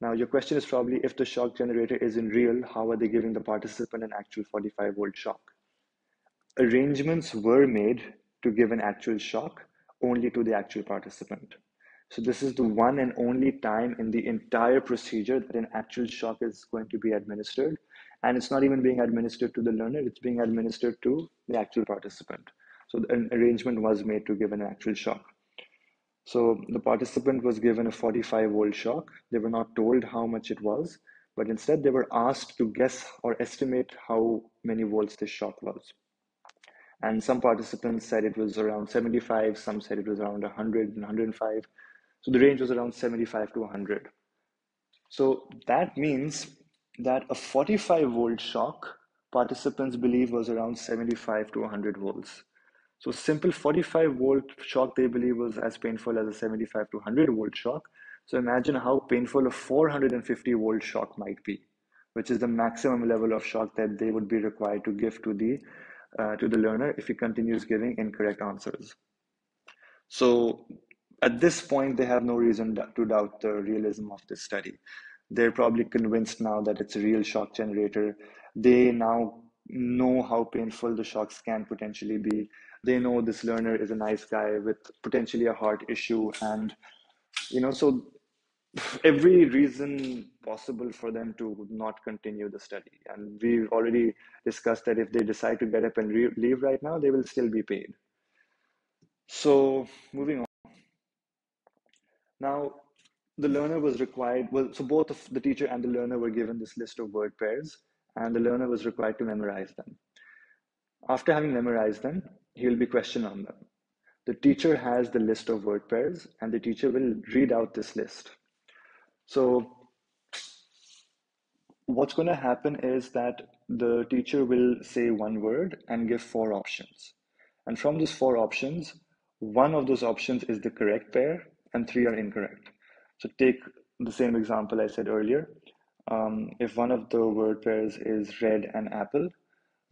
S1: Now, your question is probably, if the shock generator isn't real, how are they giving the participant an actual 45-volt shock? Arrangements were made to give an actual shock only to the actual participant. So this is the one and only time in the entire procedure that an actual shock is going to be administered. And it's not even being administered to the learner, it's being administered to the actual participant. So an arrangement was made to give an actual shock. So the participant was given a 45-volt shock. They were not told how much it was, but instead they were asked to guess or estimate how many volts this shock was. And some participants said it was around 75, some said it was around 100 and 105. So the range was around 75 to 100. So that means that a 45-volt shock, participants believe, was around 75 to 100 volts. So simple 45-volt shock they believe was as painful as a 75 to 100-volt shock. So imagine how painful a 450-volt shock might be, which is the maximum level of shock that they would be required to give to the learner if he continues giving incorrect answers. So at this point, they have no reason to doubt the realism of this study. They're probably convinced now that it's a real shock generator. They now know how painful the shocks can potentially be. They know this learner is a nice guy with potentially a heart issue. And, so every reason possible for them to not continue the study. And we've already discussed that if they decide to get up and leave right now, they will still be paid. So moving on. Now, the learner was required, well, so both of the teacher and the learner were given this list of word pairs, and the learner was required to memorize them. After having memorized them, he will be questioned on them. The teacher has the list of word pairs, and the teacher will read out this list. So what's going to happen is that the teacher will say one word and give four options. And from these four options, one of those options is the correct pair and three are incorrect. So take the same example I said earlier. If one of the word pairs is red and apple,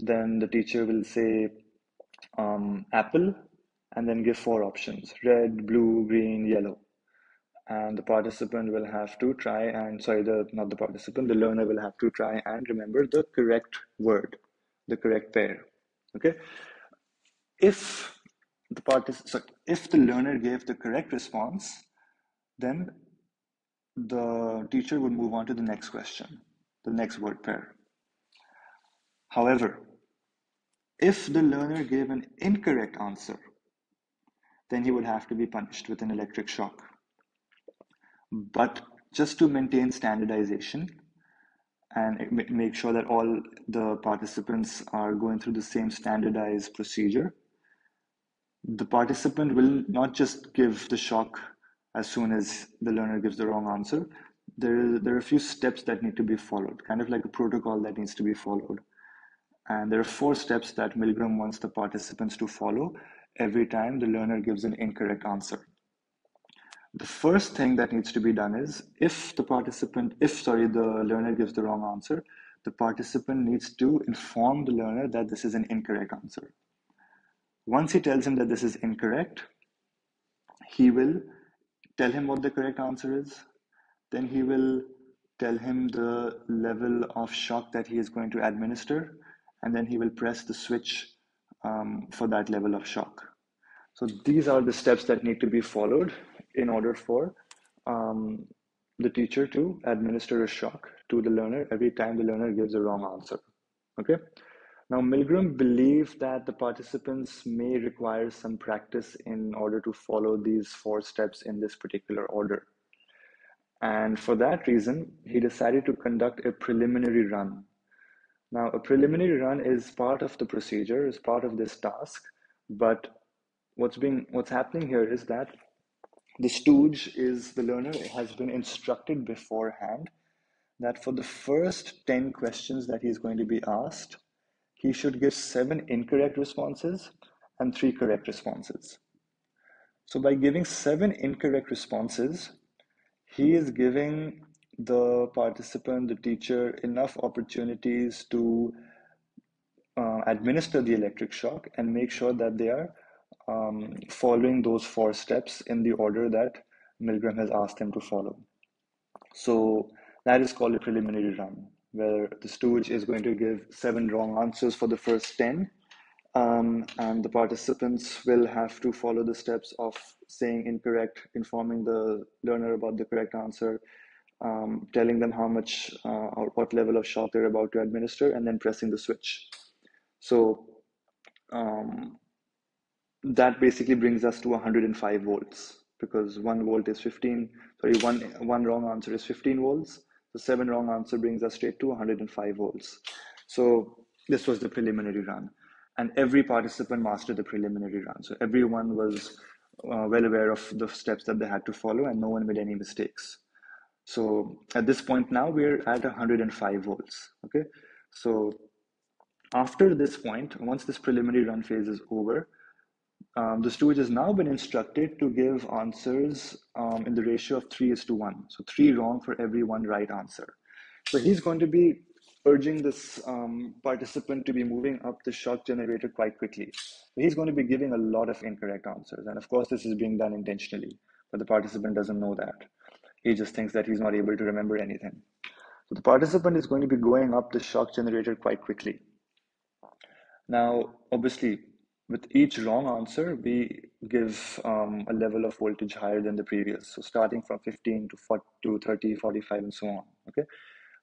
S1: then the teacher will say apple and then give four options: red, blue, green, yellow. And the participant will have to try and, sorry, not the participant, the learner will have to try and remember the correct word, the correct pair. Okay. If if the learner gave the correct response, then the teacher would move on to the next question, the next word pair. However, if the learner gave an incorrect answer, then he would have to be punished with an electric shock. But just to maintain standardization and make sure that all the participants are going through the same standardized procedure, the participant will not just give the shock as soon as the learner gives the wrong answer. There are a few steps that need to be followed, kind of like a protocol that needs to be followed. And there are 4 steps that Milgram wants the participants to follow every time the learner gives an incorrect answer. The first thing that needs to be done is if the learner gives the wrong answer, the participant needs to inform the learner that this is an incorrect answer. Once he tells him that this is incorrect, he will tell him what the correct answer is. Then he will tell him the level of shock that he is going to administer, and then he will press the switch for that level of shock. So these are the steps that need to be followed in order for the teacher to administer a shock to the learner every time the learner gives a wrong answer. Okay. Now, Milgram believed that the participants may require some practice in order to follow these 4 steps in this particular order. And for that reason, he decided to conduct a preliminary run. Now, a preliminary run is part of the procedure, is part of this task, but what's happening here is that the learner has been instructed beforehand that for the first 10 questions that he's going to be asked, he should give 7 incorrect responses and 3 correct responses. So by giving 7 incorrect responses, he is giving the participant, the teacher, enough opportunities to administer the electric shock and make sure that they are following those 4 steps in the order that Milgram has asked them to follow. So that is called a preliminary run, where the stooge is going to give 7 wrong answers for the first 10, and the participants will have to follow the steps of saying incorrect, informing the learner about the correct answer, telling them how much or what level of shock they're about to administer, and then pressing the switch. So that basically brings us to 105 volts, because 1 volt is 15, sorry, one wrong answer is 15 volts. So 7 wrong answer brings us straight to 105 volts. So this was the preliminary run, and every participant mastered the preliminary run. So everyone was well aware of the steps that they had to follow, and no one made any mistakes. So at this point now we're at 105 volts. Okay. So after this point, once this preliminary run phase is over, the stooge has now been instructed to give answers in the ratio of 3:1. So 3 wrong for every 1 right answer. So he's going to be urging this participant to be moving up the shock generator quite quickly. So he's going to be giving a lot of incorrect answers. And of course, this is being done intentionally, but the participant doesn't know that. He just thinks that he's not able to remember anything. So the participant is going to be going up the shock generator quite quickly. Now, obviously, with each wrong answer, we give a level of voltage higher than the previous. So starting from 15 to 40 to 30, 45, and so on. Okay.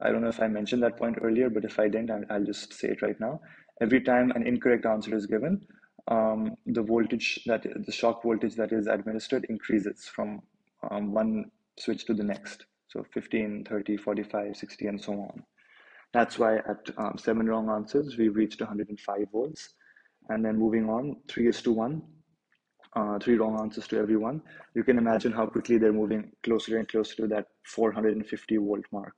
S1: I don't know if I mentioned that point earlier, but if I didn't, I'll just say it right now. Every time an incorrect answer is given, the voltage the shock voltage that is administered increases from one switch to the next. So 15, 30, 45, 60, and so on. That's why at 7 wrong answers, we reached 105 volts. And then moving on, 3:1, 3 wrong answers to every one. You can imagine how quickly they're moving closer and closer to that 450 volt mark.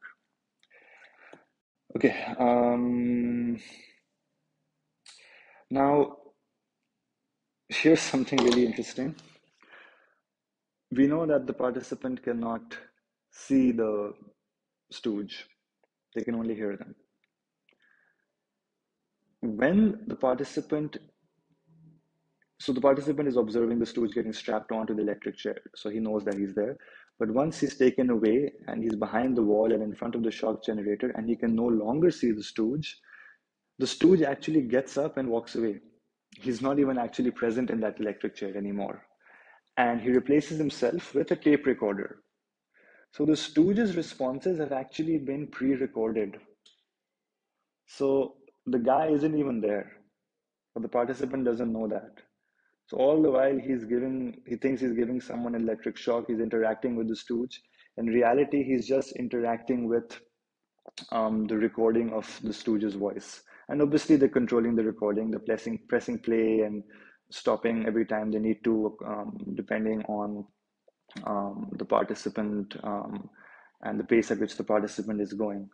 S1: Okay, now here's something really interesting. We know that the participant cannot see the stooge, they can only hear them. When the participant So the participant is observing the stooge getting strapped onto the electric chair, so he knows that he's there. But once he's taken away and he's behind the wall and in front of the shock generator and he can no longer see the stooge actually gets up and walks away. He's not even actually present in that electric chair anymore. And he replaces himself with a tape recorder. So the stooge's responses have actually been pre-recorded. So the guy isn't even there, but the participant doesn't know that. So all the while he thinks he's giving someone electric shock, he's interacting with the stooge. In reality, he's just interacting with the recording of the stooge's voice. And obviously they're controlling the recording, they're pressing play and stopping every time they need to, depending on the participant and the pace at which the participant is going.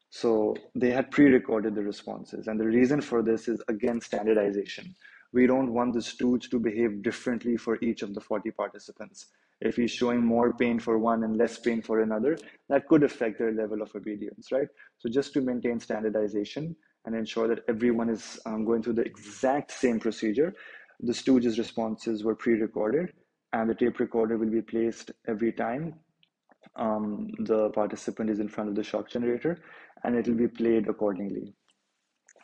S1: So they had pre-recorded the responses. And the reason for this is, again, standardization. We don't want the stooge to behave differently for each of the 40 participants. If he's showing more pain for one and less pain for another, that could affect their level of obedience, right? So just to maintain standardization and ensure that everyone is going through the exact same procedure, the stooge's responses were pre-recorded and the tape recorder will be placed every time the participant is in front of the shock generator and it will be played accordingly.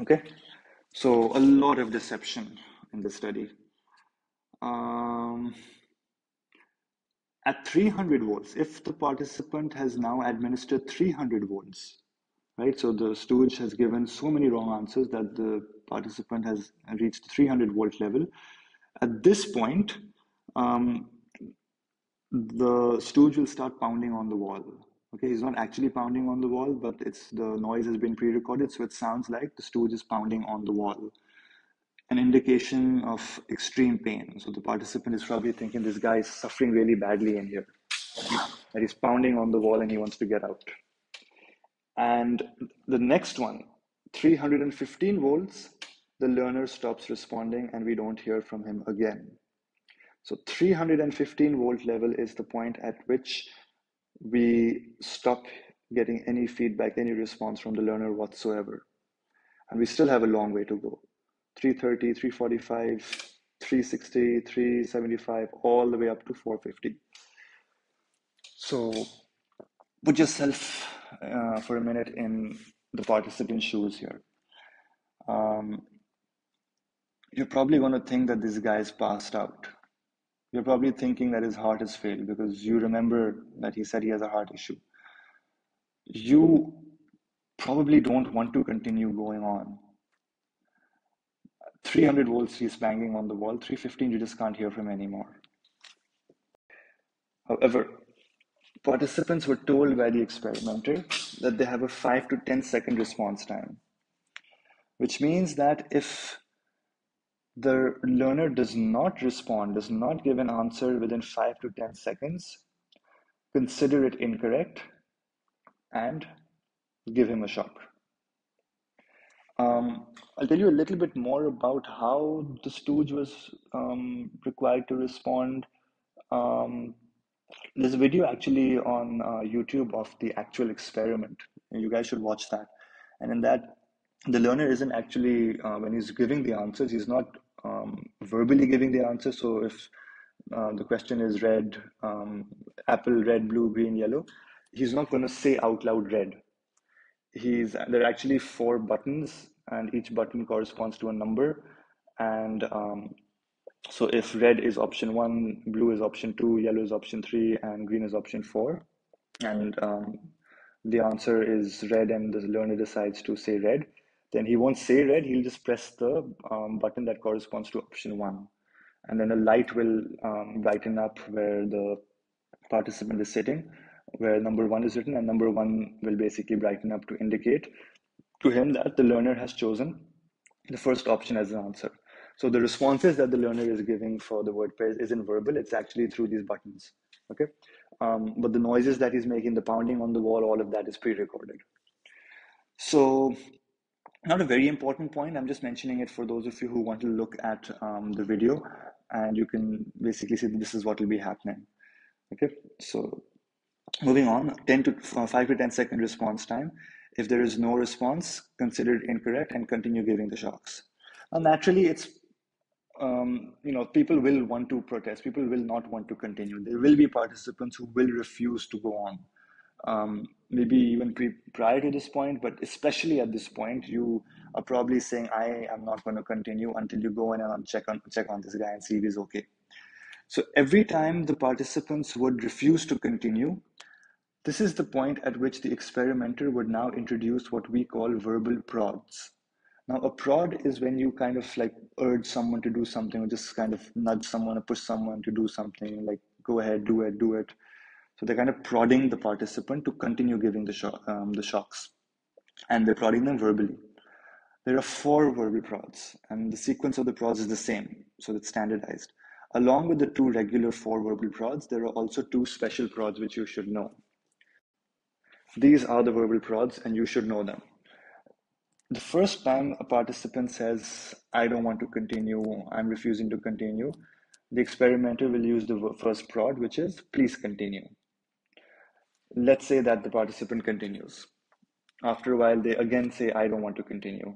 S1: Okay, so a lot of deception in the study. At 300 volts, if the participant has now administered 300 volts, right? So the stooge has given so many wrong answers that the participant has reached 300 volt level. At this point, the stooge will start pounding on the wall. Okay, he's not actually pounding on the wall, but the noise has been pre-recorded, so it sounds like the stooge is pounding on the wall. An indication of extreme pain. So the participant is probably thinking this guy is suffering really badly in here. That he's pounding on the wall and he wants to get out. And the next one, 315 volts, the learner stops responding and we don't hear from him again. So 315 volt level is the point at which we stop getting any feedback, any response from the learner whatsoever. And we still have a long way to go. 330, 345, 360, 375, all the way up to 450. So put yourself for a minute in the participant's shoes here. You're probably going to think that this guy's passed out. You're probably thinking that his heart has failed because you remember that he said he has a heart issue. You probably don't want to continue going on. 300 volts, he's banging on the wall. 315, you just can't hear from anymore. However, participants were told by the experimenter that they have a 5 to 10 second response time, which means that if the learner does not respond, does not give an answer within 5 to 10 seconds, consider it incorrect and give him a shock. I'll tell you a little bit more about how the stooge was required to respond. There's a video actually on YouTube of the actual experiment. You guys should watch that. And in that, the learner isn't actually, when he's giving the answers, he's not verbally giving the answer. So if the question is red, apple, red, blue, green, yellow, he's not going to say out loud red. There are actually 4 buttons, and each button corresponds to a number. And so if red is option 1, blue is option 2, yellow is option 3, and green is option 4, and the answer is red and the learner decides to say red, then he won't say red, he'll just press the button that corresponds to option 1. And then a light will brighten up where the participant is sitting, where number 1 is written, and number 1 will basically brighten up to indicate to him that the learner has chosen the first option as an answer. So the responses that the learner is giving for the word pairs isn't verbal, it's actually through these buttons. Okay. But the noises that he's making, the pounding on the wall, all of that is pre-recorded. So not a very important point. I'm just mentioning it for those of you who want to look at the video, and you can basically see that this is what will be happening. Okay, so moving on, 5 to 10 second response time. If there is no response, consider it incorrect and continue giving the shocks. Now, naturally, it's people will want to protest. People will not want to continue. There will be participants who will refuse to go on. Maybe even prior to this point, but especially at this point, you are probably saying, I am not going to continue until you go in and check on this guy and see if he's okay. So every time the participants would refuse to continue, this is the point at which the experimenter would now introduce what we call verbal prods. Now, a prod is when you kind of like urge someone to do something, or just kind of nudge someone or push someone to do something, like go ahead, do it, do it. So they're kind of prodding the participant to continue giving the shocks, and they're prodding them verbally. There are 4 verbal prods, and the sequence of the prods is the same, so it's standardized. Along with the 2 regular 4 verbal prods, there are also 2 special prods which you should know. These are the verbal prods, and you should know them. The first time a participant says, I don't want to continue, I'm refusing to continue, the experimenter will use the first prod, which is, please continue. Let's say that the participant continues. After a while, they again say, I don't want to continue.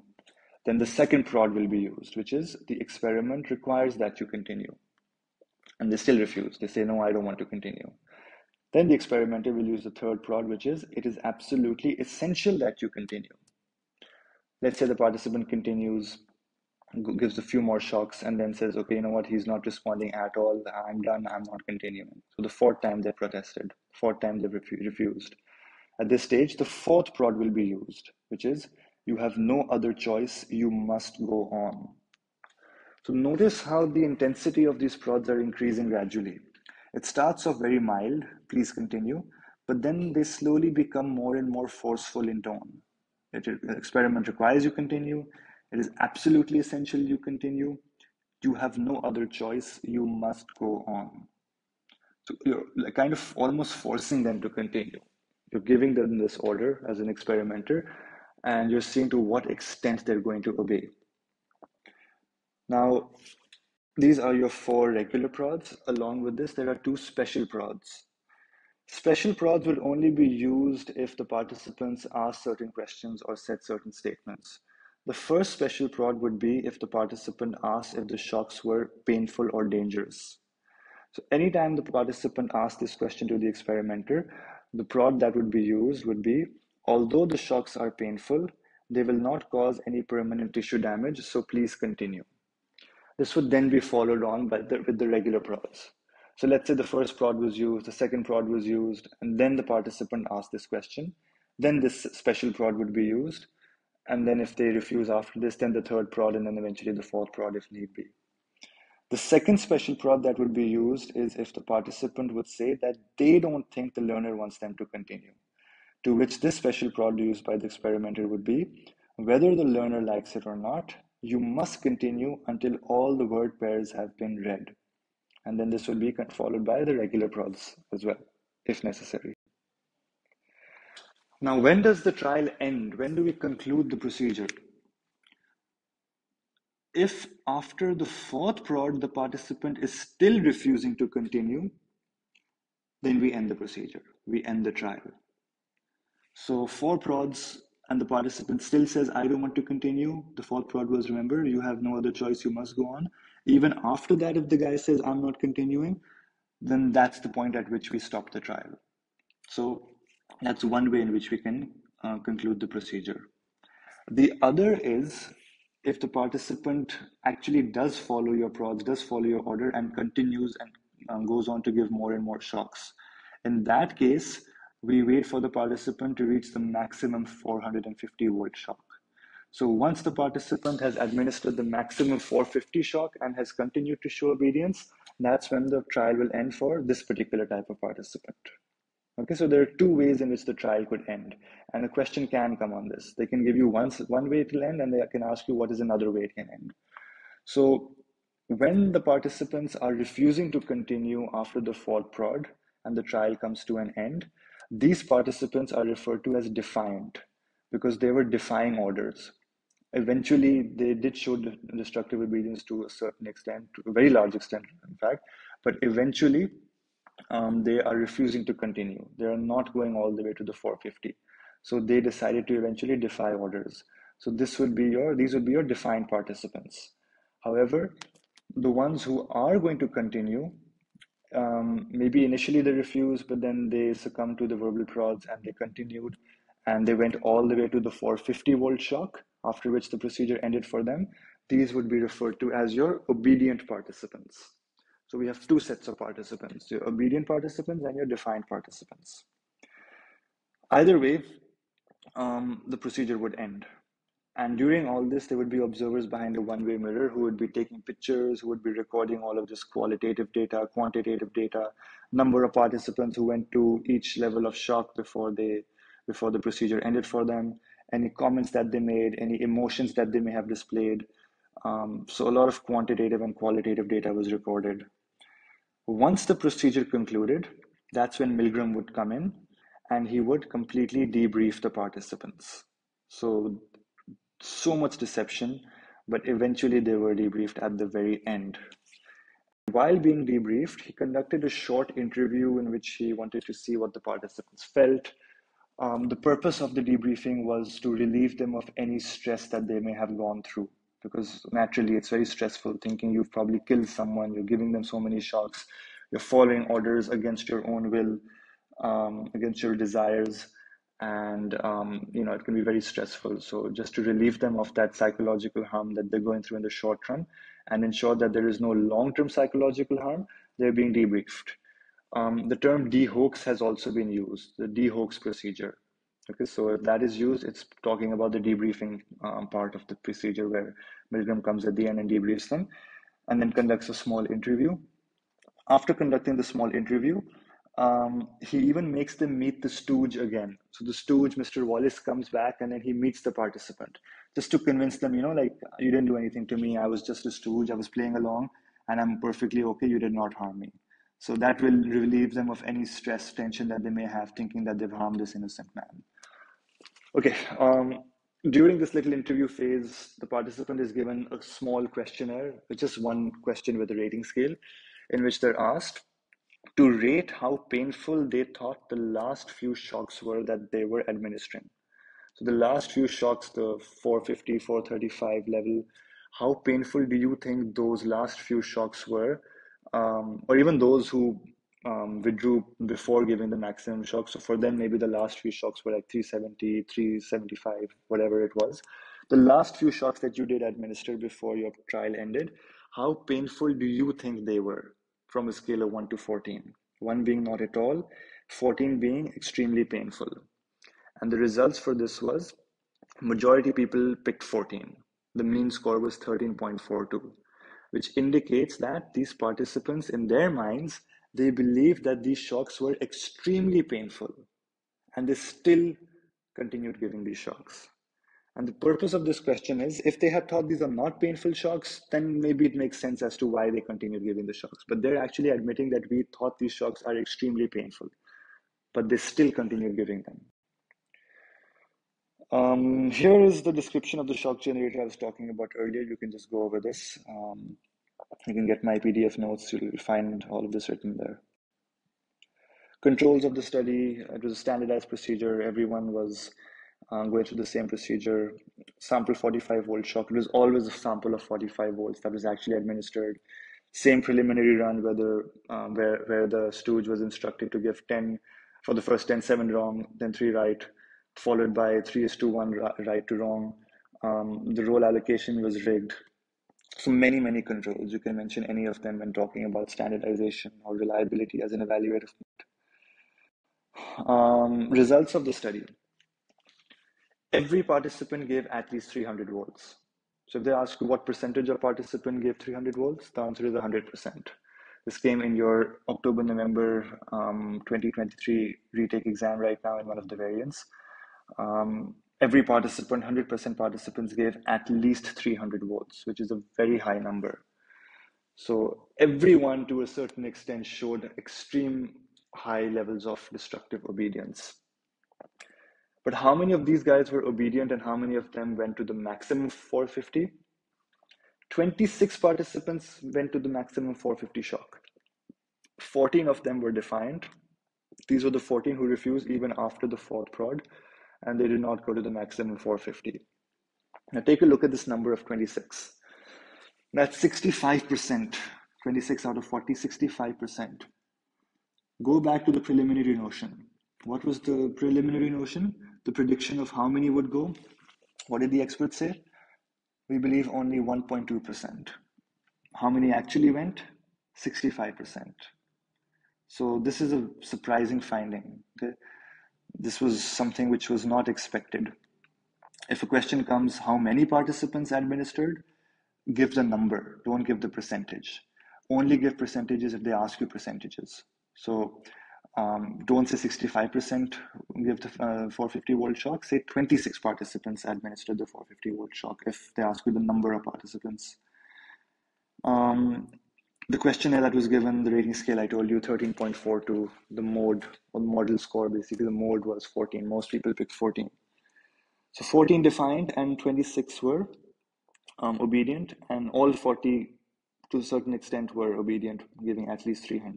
S1: Then the second prod will be used, which is, the experiment requires that you continue. And they still refuse. They say, no, I don't want to continue. Then the experimenter will use the third prod, which is, it is absolutely essential that you continue. Let's say the participant continues, gives a few more shocks, and then says, okay, you know what, he's not responding at all, I'm done, I'm not continuing. So the 4th time they protested, 4th time they refused. At this stage, the 4th prod will be used, which is, you have no other choice, you must go on. So notice how the intensity of these prods are increasing gradually. It starts off very mild, please continue, but then they slowly become more and more forceful in tone. The experiment requires you continue. It is absolutely essential you continue. You have no other choice. You must go on. So you're kind of almost forcing them to continue. You're giving them this order as an experimenter, and you're seeing to what extent they're going to obey. Now, these are your 4 regular prods. Along with this, there are 2 special prods. Special prods will only be used if the participants ask certain questions or said certain statements. The first special prod would be if the participant asks if the shocks were painful or dangerous. So anytime the participant asks this question to the experimenter, the prod that would be used would be, although the shocks are painful, they will not cause any permanent tissue damage, so please continue. This would then be followed on with the regular prods. So let's say the first prod was used, the second prod was used, and then the participant asked this question. Then this special prod would be used. And then if they refuse after this, then the third prod, and then eventually the 4th prod if need be. The second special prod that would be used is if the participant would say that they don't think the learner wants them to continue. To which this special prod used by the experimenter would be, whether the learner likes it or not, you must continue until all the word pairs have been read. And then this will be followed by the regular prods as well, if necessary. Now, when does the trial end? When do we conclude the procedure? If after the 4th prod, the participant is still refusing to continue, then we end the procedure. We end the trial. So 4 prods and the participant still says, I don't want to continue. The 4th prod was, remember, you have no other choice, you must go on. Even after that, if the guy says, I'm not continuing, then that's the point at which we stop the trial. So that's one way in which we can conclude the procedure. The other is if the participant actually does follow your prods, does follow your order, and continues and goes on to give more and more shocks. In that case, we wait for the participant to reach the maximum 450 volt shock. So once the participant has administered the maximum 450 shock and has continued to show obedience, that's when the trial will end for this particular type of participant. Okay, so there are two ways in which the trial could end, and a question can come on this. They can give you one way it will end, and they can ask you what is another way it can end. So when the participants are refusing to continue after the fourth prod and the trial comes to an end, these participants are referred to as defiant because they were defying orders. Eventually, they did show destructive obedience to a certain extent, to a very large extent, in fact, but eventually they are refusing to continue. They are not going all the way to the 450. So they decided to eventually defy orders. So these would be your defined participants. However, the ones who are going to continue, maybe initially they refused, but then they succumbed to the verbal prods and they continued and they went all the way to the 450 volt shock, after which the procedure ended for them. These would be referred to as your obedient participants. So we have two sets of participants, your obedient participants and your defined participants. Either way, the procedure would end. And during all this, there would be observers behind a one-way mirror who would be taking pictures, who would be recording all of this qualitative data, quantitative data, number of participants who went to each level of shock before the procedure ended for them, any comments that they made, any emotions that they may have displayed. So a lot of quantitative and qualitative data was recorded. Once the procedure concluded, that's when Milgram would come in and he would completely debrief the participants. So much deception, but eventually they were debriefed at the very end. While being debriefed, he conducted a short interview in which he wanted to see what the participants felt. The purpose of the debriefing was to relieve them of any stress that they may have gone through, because naturally it's very stressful thinking you've probably killed someone, you're giving them so many shocks, you're following orders against your own will, against your desires, and it can be very stressful. So just to relieve them of that psychological harm that they're going through in the short run and ensure that there is no long-term psychological harm, they're being debriefed. The term de-hoax has also been used, the de-hoax procedure. Okay, so if that is used, it's talking about the debriefing part of the procedure where Milgram comes at the end and debriefs them and then conducts a small interview. After conducting the small interview, he even makes them meet the stooge again. So the stooge, Mr. Wallace, comes back and then he meets the participant just to convince them, like, you didn't do anything to me. I was just a stooge. I was playing along and I'm perfectly okay. You did not harm me. So that will relieve them of any stress, tension that they may have, thinking that they've harmed this innocent man. Okay. During this little interview phase, the participant is given a small questionnaire, which is one question with a rating scale, in which they're asked to rate how painful they thought the last few shocks were that they were administering. So the last few shocks, the 450, 435 level, how painful do you think those last few shocks were? Or even those who withdrew before giving the maximum shock. So for them, maybe the last few shocks were like 370, 375, whatever it was. The last few shocks that you did administer before your trial ended, how painful do you think they were from a scale of 1 to 14? 1 being not at all, 14 being extremely painful. And the results for this was majority people picked 14. The mean score was 13.42, which indicates that these participants, in their minds, they believed that these shocks were extremely painful, and they still continued giving these shocks. And the purpose of this question is, if they had thought these are not painful shocks, then maybe it makes sense as to why they continued giving the shocks. But they're actually admitting that we thought these shocks are extremely painful, but they still continued giving them. Here is the description of the shock generator I was talking about earlier. You can just go over this. You can get my PDF notes. You'll find all of this written there. Controls of the study, it was a standardized procedure. Everyone was going through the same procedure. Sample 45 volt shock. It was always a sample of 45 volts that was actually administered. Same preliminary run where the stooge was instructed to give 10 for the first 10, 7 wrong, then 3 right, followed by 3:1 right to wrong. The role allocation was rigged. So many controls. You can mention any of them when talking about standardization or reliability as an evaluative. Results of the study. Every participant gave at least 300 volts. So if they ask you what percentage of participant gave 300 volts, the answer is 100%. This came in your October-November 2023 retake exam right now in one of the variants. Every participant, 100% participants gave at least 300 volts, which is a very high number. So everyone to a certain extent showed extreme high levels of destructive obedience. But how many of these guys were obedient and how many of them went to the maximum 450? 26 participants went to the maximum 450 shock. 14 of them were defiant. These were the 14 who refused even after the fourth prod, and they did not go to the maximum 450. Now take a look at this number of 26. That's 65%. 26 out of 40, 65%. Go back to the preliminary notion. What was the preliminary notion? The prediction of how many would go. What did the experts say? We believe only 1.2%. How many actually went? 65%. So this is a surprising finding. Okay? This was something which was not expected. If a question comes, how many participants administered? Give the number, don't give the percentage. Only give percentages if they ask you percentages. So don't say 65% give the 450 volt shock, say 26 participants administered the 450 volt shock if they ask you the number of participants. The questionnaire that was given, the rating scale, I told you 13.42, the mode or model score, basically the mode was 14. Most people picked 14. So 14 defined and 26 were obedient, and all 40 to a certain extent were obedient, giving at least 300.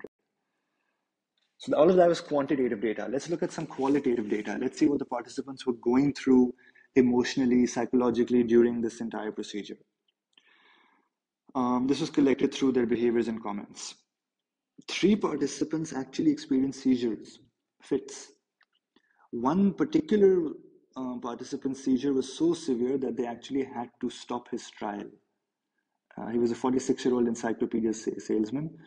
S1: So all of that was quantitative data. Let's look at some qualitative data. Let's see what the participants were going through emotionally, psychologically during this entire procedure. This was collected through their behaviors and comments. 3 participants actually experienced seizures, fits. One particular participant's seizure was so severe that they actually had to stop his trial. He was a 46-year-old encyclopedia salesman.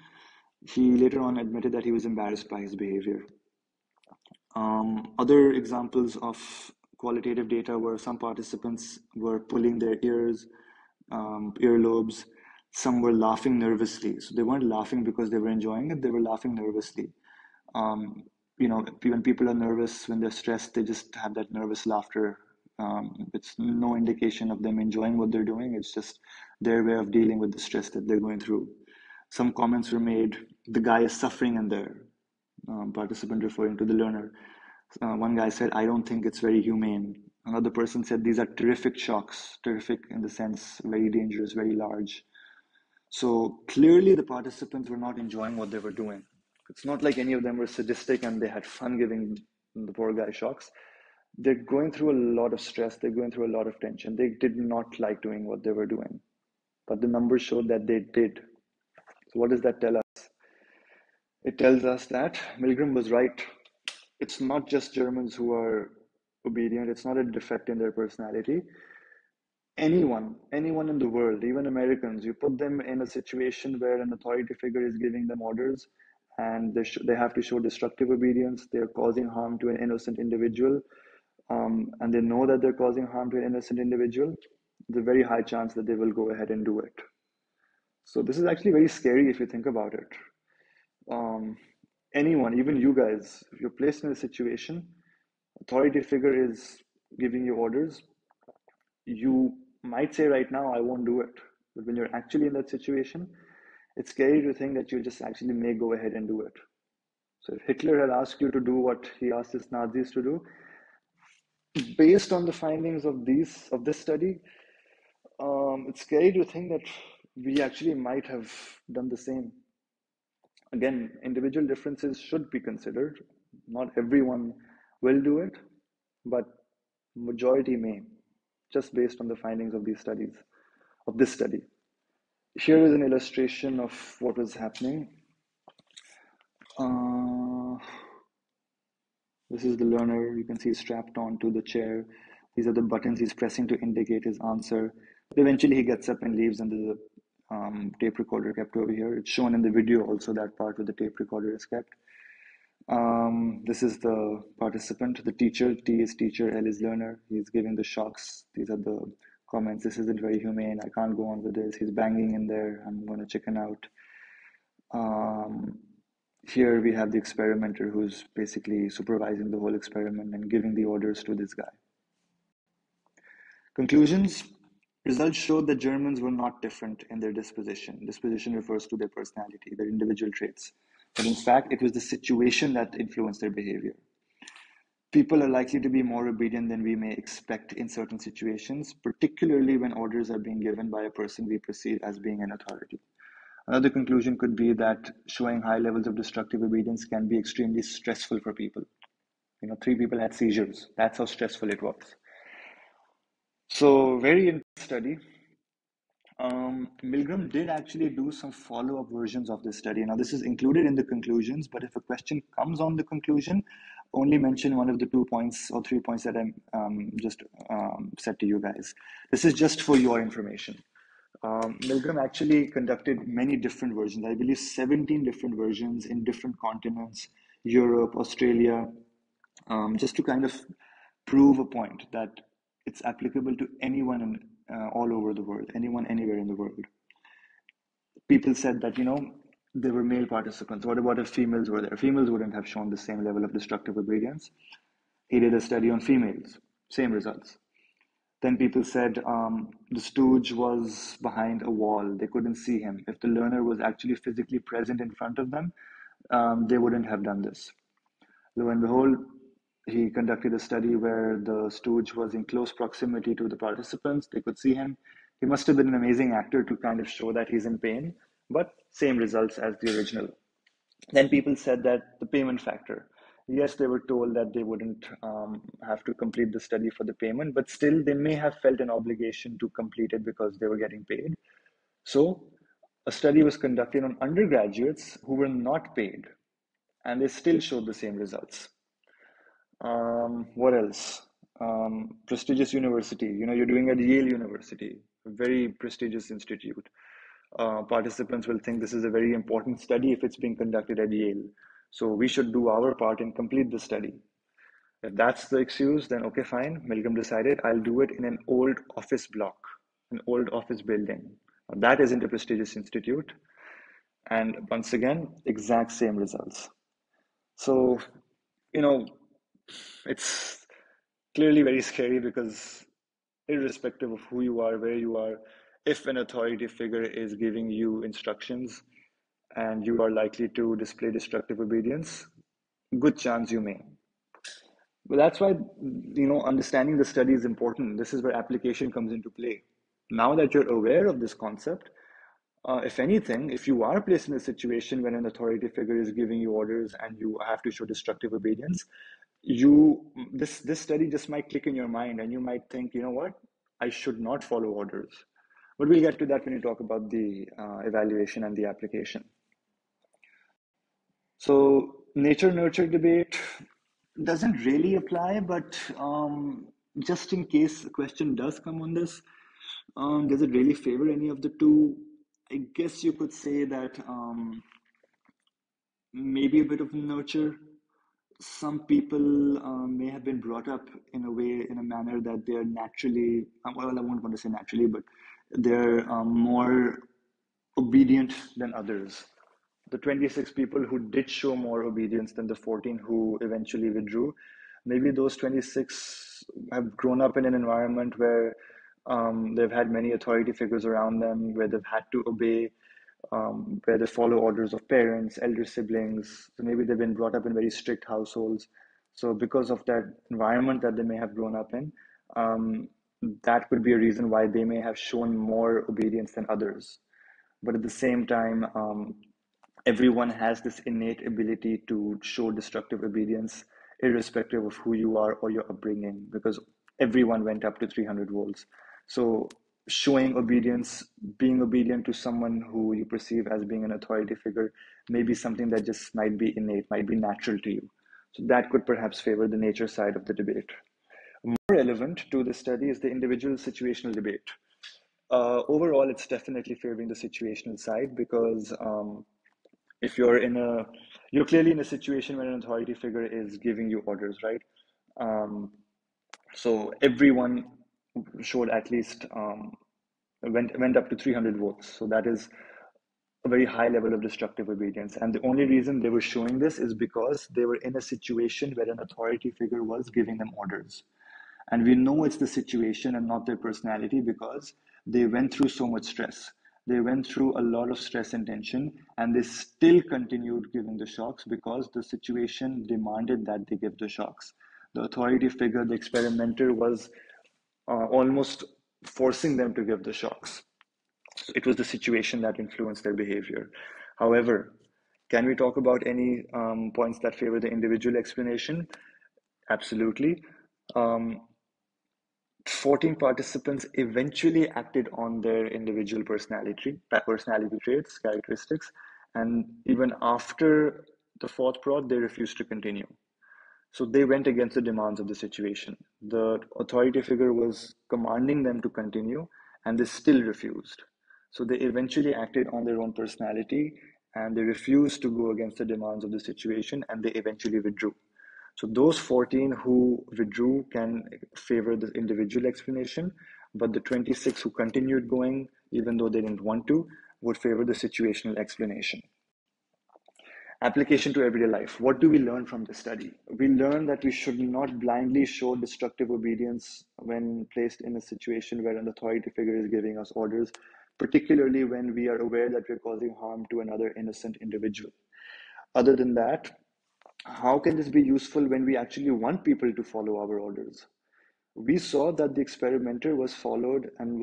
S1: He later on admitted that he was embarrassed by his behavior. Other examples of qualitative data were some participants were pulling their ears, earlobes. Some were laughing nervously. So they weren't laughing because they were enjoying it, they were laughing nervously. When people are nervous, when they're stressed, they just have that nervous laughter. It's no indication of them enjoying what they're doing. It's just their way of dealing with the stress that they're going through. Some comments were made, the guy is suffering in there. Participant referring to the learner. One guy said, I don't think it's very humane. Another person said, these are terrific shocks. Terrific in the sense, very dangerous, very large. So clearly the participants were not enjoying what they were doing. It's not like any of them were sadistic and they had fun giving the poor guy shocks. They're going through a lot of stress. They're going through a lot of tension. They did not like doing what they were doing. But the numbers showed that they did. So what does that tell us? It tells us that Milgram was right. It's not just Germans who are obedient. It's not a defect in their personality. Anyone in the world, even Americans, you put them in a situation where an authority figure is giving them orders and they have to show destructive obedience, they're causing harm to an innocent individual, and they know that they're causing harm to an innocent individual, there's a very high chance that they will go ahead and do it. So this is actually very scary if you think about it. Anyone, even you guys, if you're placed in a situation, authority figure is giving you orders, you might say right now, I won't do it. But when you're actually in that situation, it's scary to think that you just actually may go ahead and do it. So if Hitler had asked you to do what he asked his Nazis to do, based on the findings of this study, it's scary to think that we actually might have done the same. Again, individual differences should be considered. Not everyone will do it, but majority may, just based on the findings of these studies, of this study. Here is an illustration of what was happening. This is the learner, you can see strapped onto the chair. These are the buttons he's pressing to indicate his answer. But eventually he gets up and leaves, and the tape recorder kept over here. It's shown in the video also, that part where the tape recorder is kept. This is the participant, the teacher. T is teacher, L is learner. He's giving the shocks. These are the comments. This isn't very humane. I can't go on with this. He's banging in there. I'm going to chicken out. Um, Here we have the experimenter who's basically supervising the whole experiment and giving the orders to this guy. Conclusions. Results showed that Germans were not different in their disposition. Disposition refers to their personality, their individual traits. But in fact, it was the situation that influenced their behavior. People are likely to be more obedient than we may expect in certain situations, particularly when orders are being given by a person we perceive as being an authority. Another conclusion could be that showing high levels of destructive obedience can be extremely stressful for people. 3 people had seizures. That's how stressful it was. So, very interesting study. Milgram did actually do some follow-up versions of this study. Now, this is included in the conclusions, but if a question comes on the conclusion, only mention one of the 2 points or 3 points that I just said to you guys. This is just for your information. Milgram actually conducted many different versions, I believe 17 different versions in different continents, Europe, Australia, just to kind of prove a point that it's applicable to anyone all over the world, anyone anywhere in the world. People said that, there were male participants. What about if females were there? Females wouldn't have shown the same level of destructive obedience. He did a study on females, same results. Then people said the stooge was behind a wall. They couldn't see him. If the learner was actually physically present in front of them, they wouldn't have done this. Lo and behold, he conducted a study where the stooge was in close proximity to the participants. They could see him. He must have been an amazing actor to kind of show that he's in pain, but same results as the original. Then people said that the payment factor. Yes, they were told that they wouldn't have to complete the study for the payment, but still they may have felt an obligation to complete it because they were getting paid. So a study was conducted on undergraduates who were not paid, and they still showed the same results. What else? Prestigious university. You're doing at Yale University, a very prestigious institute. Participants will think this is a very important study if it's being conducted at Yale. So we should do our part and complete the study. If that's the excuse, then okay, fine. Milgram decided I'll do it in an old office block, an old office building. That isn't a prestigious institute. And once again, exact same results. So, you know, it's clearly very scary because irrespective of who you are, where you are, if an authority figure is giving you instructions and you are likely to display destructive obedience, good chance you may. But that's why, understanding the study is important. This is where application comes into play. Now that you're aware of this concept, if anything, if you are placed in a situation when an authority figure is giving you orders and you have to show destructive obedience, this study just might click in your mind and you might think, you know what, I should not follow orders. But we'll get to that when we talk about the evaluation and the application. So nature nurture debate doesn't really apply, but just in case a question does come on this, does it really favor any of the two? I guess you could say that maybe a bit of nurture. Some people may have been brought up in a way, in a manner that they're naturally, well, I won't want to say naturally, but they're more obedient than others. The 26 people who did show more obedience than the 14 who eventually withdrew, maybe those 26 have grown up in an environment where they've had many authority figures around them, where they've had to obey, where they follow orders of parents, elder siblings. So maybe they've been brought up in very strict households. So because of that environment that they may have grown up in, that could be a reason why they may have shown more obedience than others. But at the same time, everyone has this innate ability to show destructive obedience, irrespective of who you are or your upbringing, because everyone went up to 300 volts. So showing obedience, being obedient to someone who you perceive as being an authority figure, may be something that just might be innate, might be natural to you. So that could perhaps favor the nature side of the debate. More relevant to the study is the individual situational debate. Overall, it's definitely favoring the situational side because if you're clearly in a situation where an authority figure is giving you orders, right? Um, so everyone showed at least went up to 300 votes. So that is a very high level of destructive obedience. And the only reason they were showing this is because they were in a situation where an authority figure was giving them orders. And we know it's the situation and not their personality because they went through so much stress. They went through a lot of stress and tension, and they still continued giving the shocks because the situation demanded that they give the shocks. The authority figure, the experimenter, was almost forcing them to give the shocks. So it was the situation that influenced their behavior. However, can we talk about any points that favor the individual explanation? Absolutely. Um, 14 participants eventually acted on their individual personality traits, characteristics, and even after the fourth prod, they refused to continue. So they went against the demands of the situation. The authority figure was commanding them to continue, and they still refused. So they eventually acted on their own personality and they refused to go against the demands of the situation and they eventually withdrew. So those 14 who withdrew can favor the individual explanation, but the 26 who continued going, even though they didn't want to, would favor the situational explanation. Application to everyday life. What do we learn from this study? We learn that we should not blindly show destructive obedience when placed in a situation where an authority figure is giving us orders, particularly when we are aware that we're causing harm to another innocent individual. Other than that, how can this be useful when we actually want people to follow our orders? We saw that the experimenter was followed and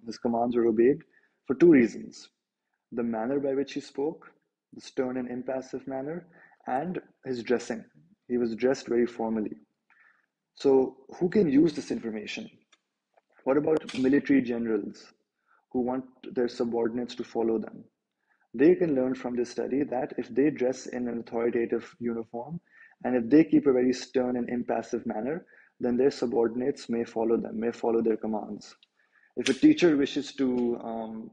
S1: his commands were obeyed for two reasons: the manner by which he spoke, the stern and impassive manner, and his dressing. He was dressed very formally. So, who can use this information? What about military generals who want their subordinates to follow them? They can learn from this study that if they dress in an authoritative uniform and if they keep a very stern and impassive manner, then their subordinates may follow them, may follow their commands. If a teacher wishes to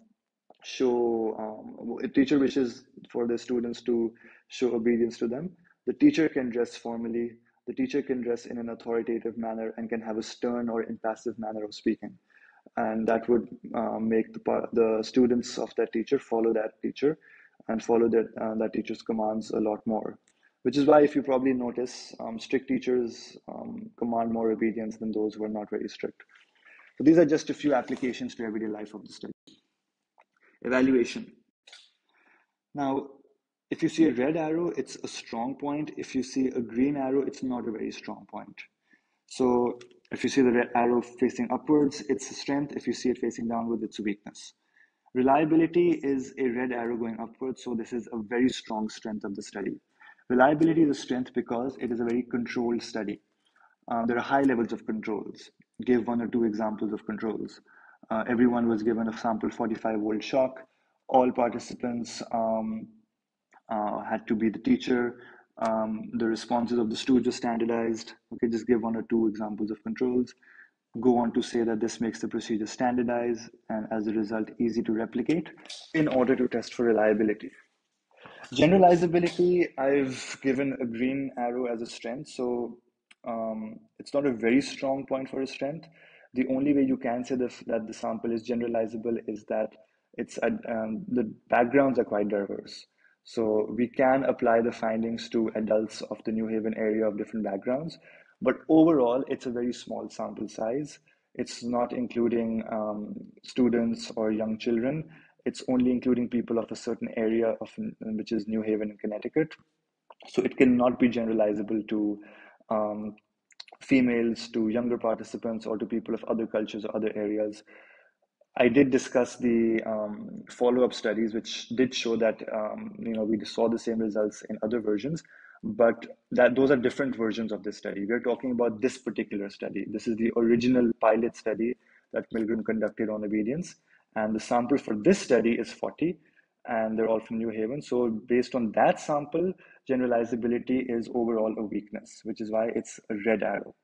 S1: a teacher wishes for the students to show obedience to them, the teacher can dress formally, the teacher can dress in an authoritative manner and can have a stern or impassive manner of speaking. And that would make the students of that teacher follow that teacher and follow that teacher's commands a lot more. Which is why, if you probably notice, strict teachers command more obedience than those who are not very strict. So these are just a few applications to everyday life of the study. Evaluation. Now, if you see a red arrow, it's a strong point. If you see a green arrow, it's not a very strong point. So if you see the red arrow facing upwards, it's a strength. If you see it facing downwards, it's a weakness. Reliability is a red arrow going upwards, so this is a very strong strength of the study. Reliability is a strength because it is a very controlled study. There are high levels of controls. Give one or two examples of controls. Everyone was given a sample 45-volt shock. All participants had to be the teacher. The responses of the students were standardized. Okay, just give one or two examples of controls. Go on to say that this makes the procedure standardized and as a result easy to replicate in order to test for reliability. Generalizability, I've given a green arrow as a strength, so it's not a very strong point for a strength. The only way you can say that the sample is generalizable is that the backgrounds are quite diverse. So we can apply the findings to adults of the New Haven area of different backgrounds, but overall, it's a very small sample size. It's not including students or young children. It's only including people of a certain area which is New Haven in Connecticut. So it cannot be generalizable to um, females, to younger participants, or to people of other cultures or other areas. I did discuss the follow-up studies, which did show that we saw the same results in other versions, but that those are different versions of this study. We're talking about this particular study. This is the original pilot study that Milgram conducted on obedience, and the sample for this study is 40, and they're all from New Haven. So based on that sample, generalizability is overall a weakness, which is why it's a red arrow.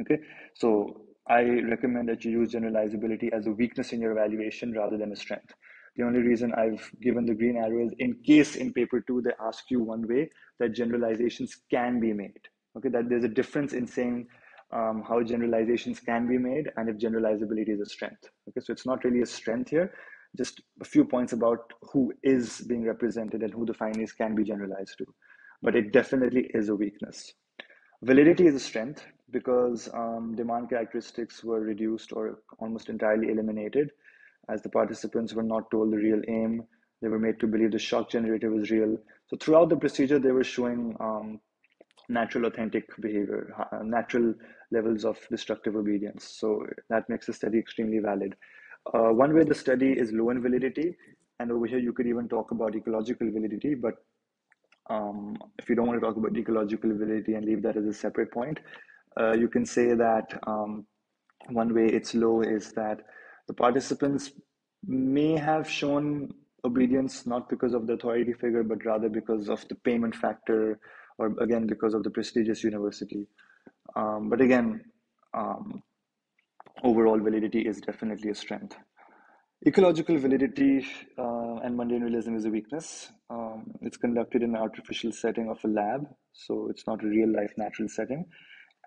S1: Okay, so I recommend that you use generalizability as a weakness in your evaluation rather than a strength. The only reason I've given the green arrow is in case in paper two they ask you one way that generalizations can be made. Okay, that there's a difference in saying how generalizations can be made and if generalizability is a strength. Okay, so it's not really a strength here, just a few points about who is being represented and who the findings can be generalized to. But it definitely is a weakness. Validity is a strength because demand characteristics were reduced or almost entirely eliminated as the participants were not told the real aim. They were made to believe the shock generator was real. So throughout the procedure, they were showing natural, authentic behavior, natural levels of destructive obedience. So that makes the study extremely valid. One way the study is low in validity, and over here you could even talk about ecological validity, but if you don't want to talk about ecological validity and leave that as a separate point, you can say that one way it's low is that the participants may have shown obedience not because of the authority figure, but rather because of the payment factor, or again, because of the prestigious university. But again, um, overall validity is definitely a strength. Ecological validity and mundane realism is a weakness. It's conducted in an artificial setting of a lab, so it's not a real life natural setting.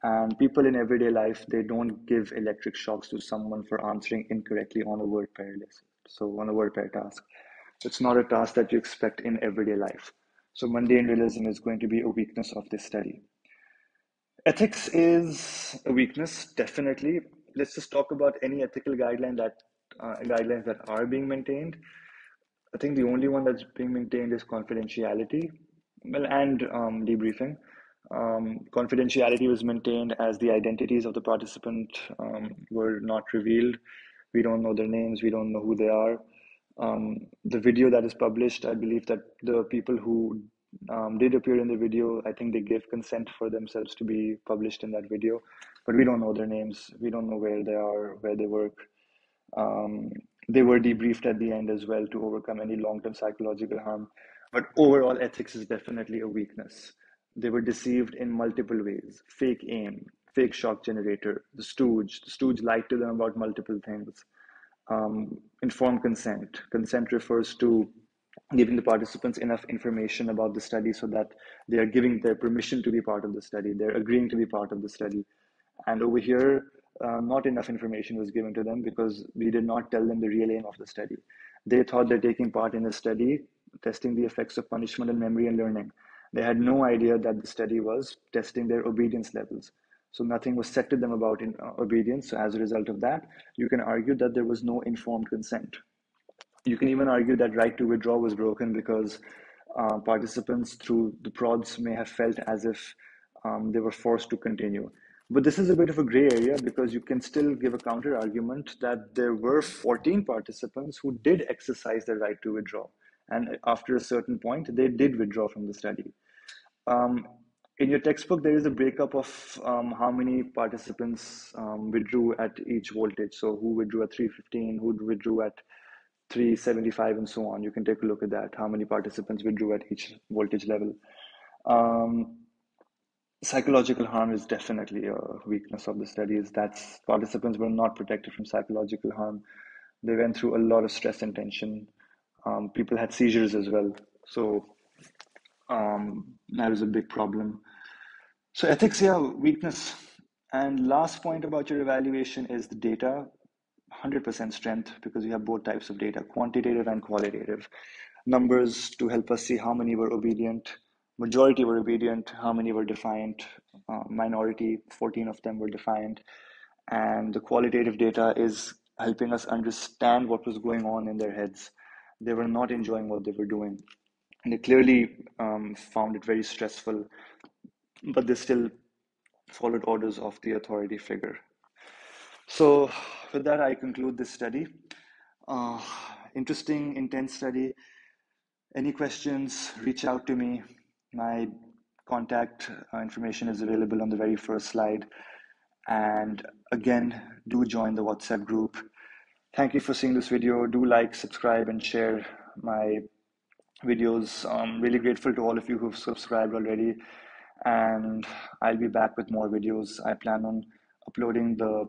S1: And people in everyday life, they don't give electric shocks to someone for answering incorrectly on a word pair list. So on a word pair task. It's not a task that you expect in everyday life. So mundane realism is going to be a weakness of this study. Ethics is a weakness, definitely. Let's just talk about any ethical guidelines that are being maintained. I think the only one that's being maintained is confidentiality, well, and debriefing. Confidentiality was maintained as the identities of the participant were not revealed. We don't know their names. We don't know who they are. The video that is published, I believe that the people who did appear in the video, I think they gave consent for themselves to be published in that video, but we don't know their names. We don't know where they are, where they work. Um, they were debriefed at the end as well to overcome any long-term psychological harm. But overall, ethics is definitely a weakness. They were deceived in multiple ways. Fake aim, fake shock generator, the stooge. The stooge lied to them about multiple things. Informed consent. Consent refers to giving the participants enough information about the study so that they are giving their permission to be part of the study. They're agreeing to be part of the study. And over here, not enough information was given to them because we did not tell them the real aim of the study. They thought they're taking part in a study testing the effects of punishment on memory and learning. They had no idea that the study was testing their obedience levels. So nothing was said to them about obedience. So as a result of that, you can argue that there was no informed consent. You can even argue that right to withdraw was broken because participants through the prods may have felt as if they were forced to continue. But this is a bit of a gray area because you can still give a counter argument that there were 14 participants who did exercise their right to withdraw. And after a certain point, they did withdraw from the study. Um, in your textbook, there is a breakup of how many participants withdrew at each voltage. So who withdrew at 315, who withdrew at 375, and so on. You can take a look at that, how many participants withdrew at each voltage level. Um, Psychological harm is definitely a weakness of the studies. That's participants were not protected from psychological harm. They went through a lot of stress and tension. People had seizures as well. So that is a big problem. So ethics, yeah, weakness. And last point about your evaluation is the data. 100% strength because you have both types of data, quantitative and qualitative. Numbers to help us see how many were obedient, majority were obedient, how many were defiant, minority, 14 of them were defiant. And the qualitative data is helping us understand what was going on in their heads. They were not enjoying what they were doing. And they clearly found it very stressful, but they still followed orders of the authority figure. So, with that, I conclude this study. Uh, Interesting, intense study. Any questions, reach out to me. My contact information is available on the very first slide. And again, do join the WhatsApp group. Thank you for seeing this video. Do like, subscribe, and share my videos. I'm really grateful to all of you who've subscribed already. And I'll be back with more videos. I plan on uploading the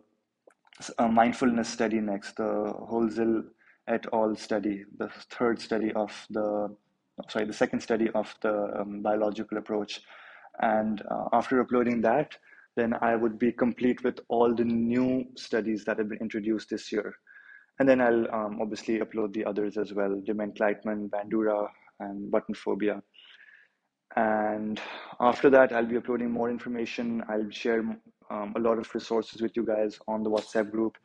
S1: mindfulness study next, the Holzel et al. Study, the third study of the, sorry, the second study of the biological approach. And after uploading that, then I would be complete with all the new studies that have been introduced this year. And then I'll obviously upload the others as well, Dement-Gleitman, Bandura, and button phobia. And after that, I'll be uploading more information. I'll share a lot of resources with you guys on the WhatsApp group.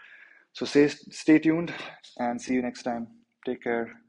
S1: So stay tuned and see you next time. Take care.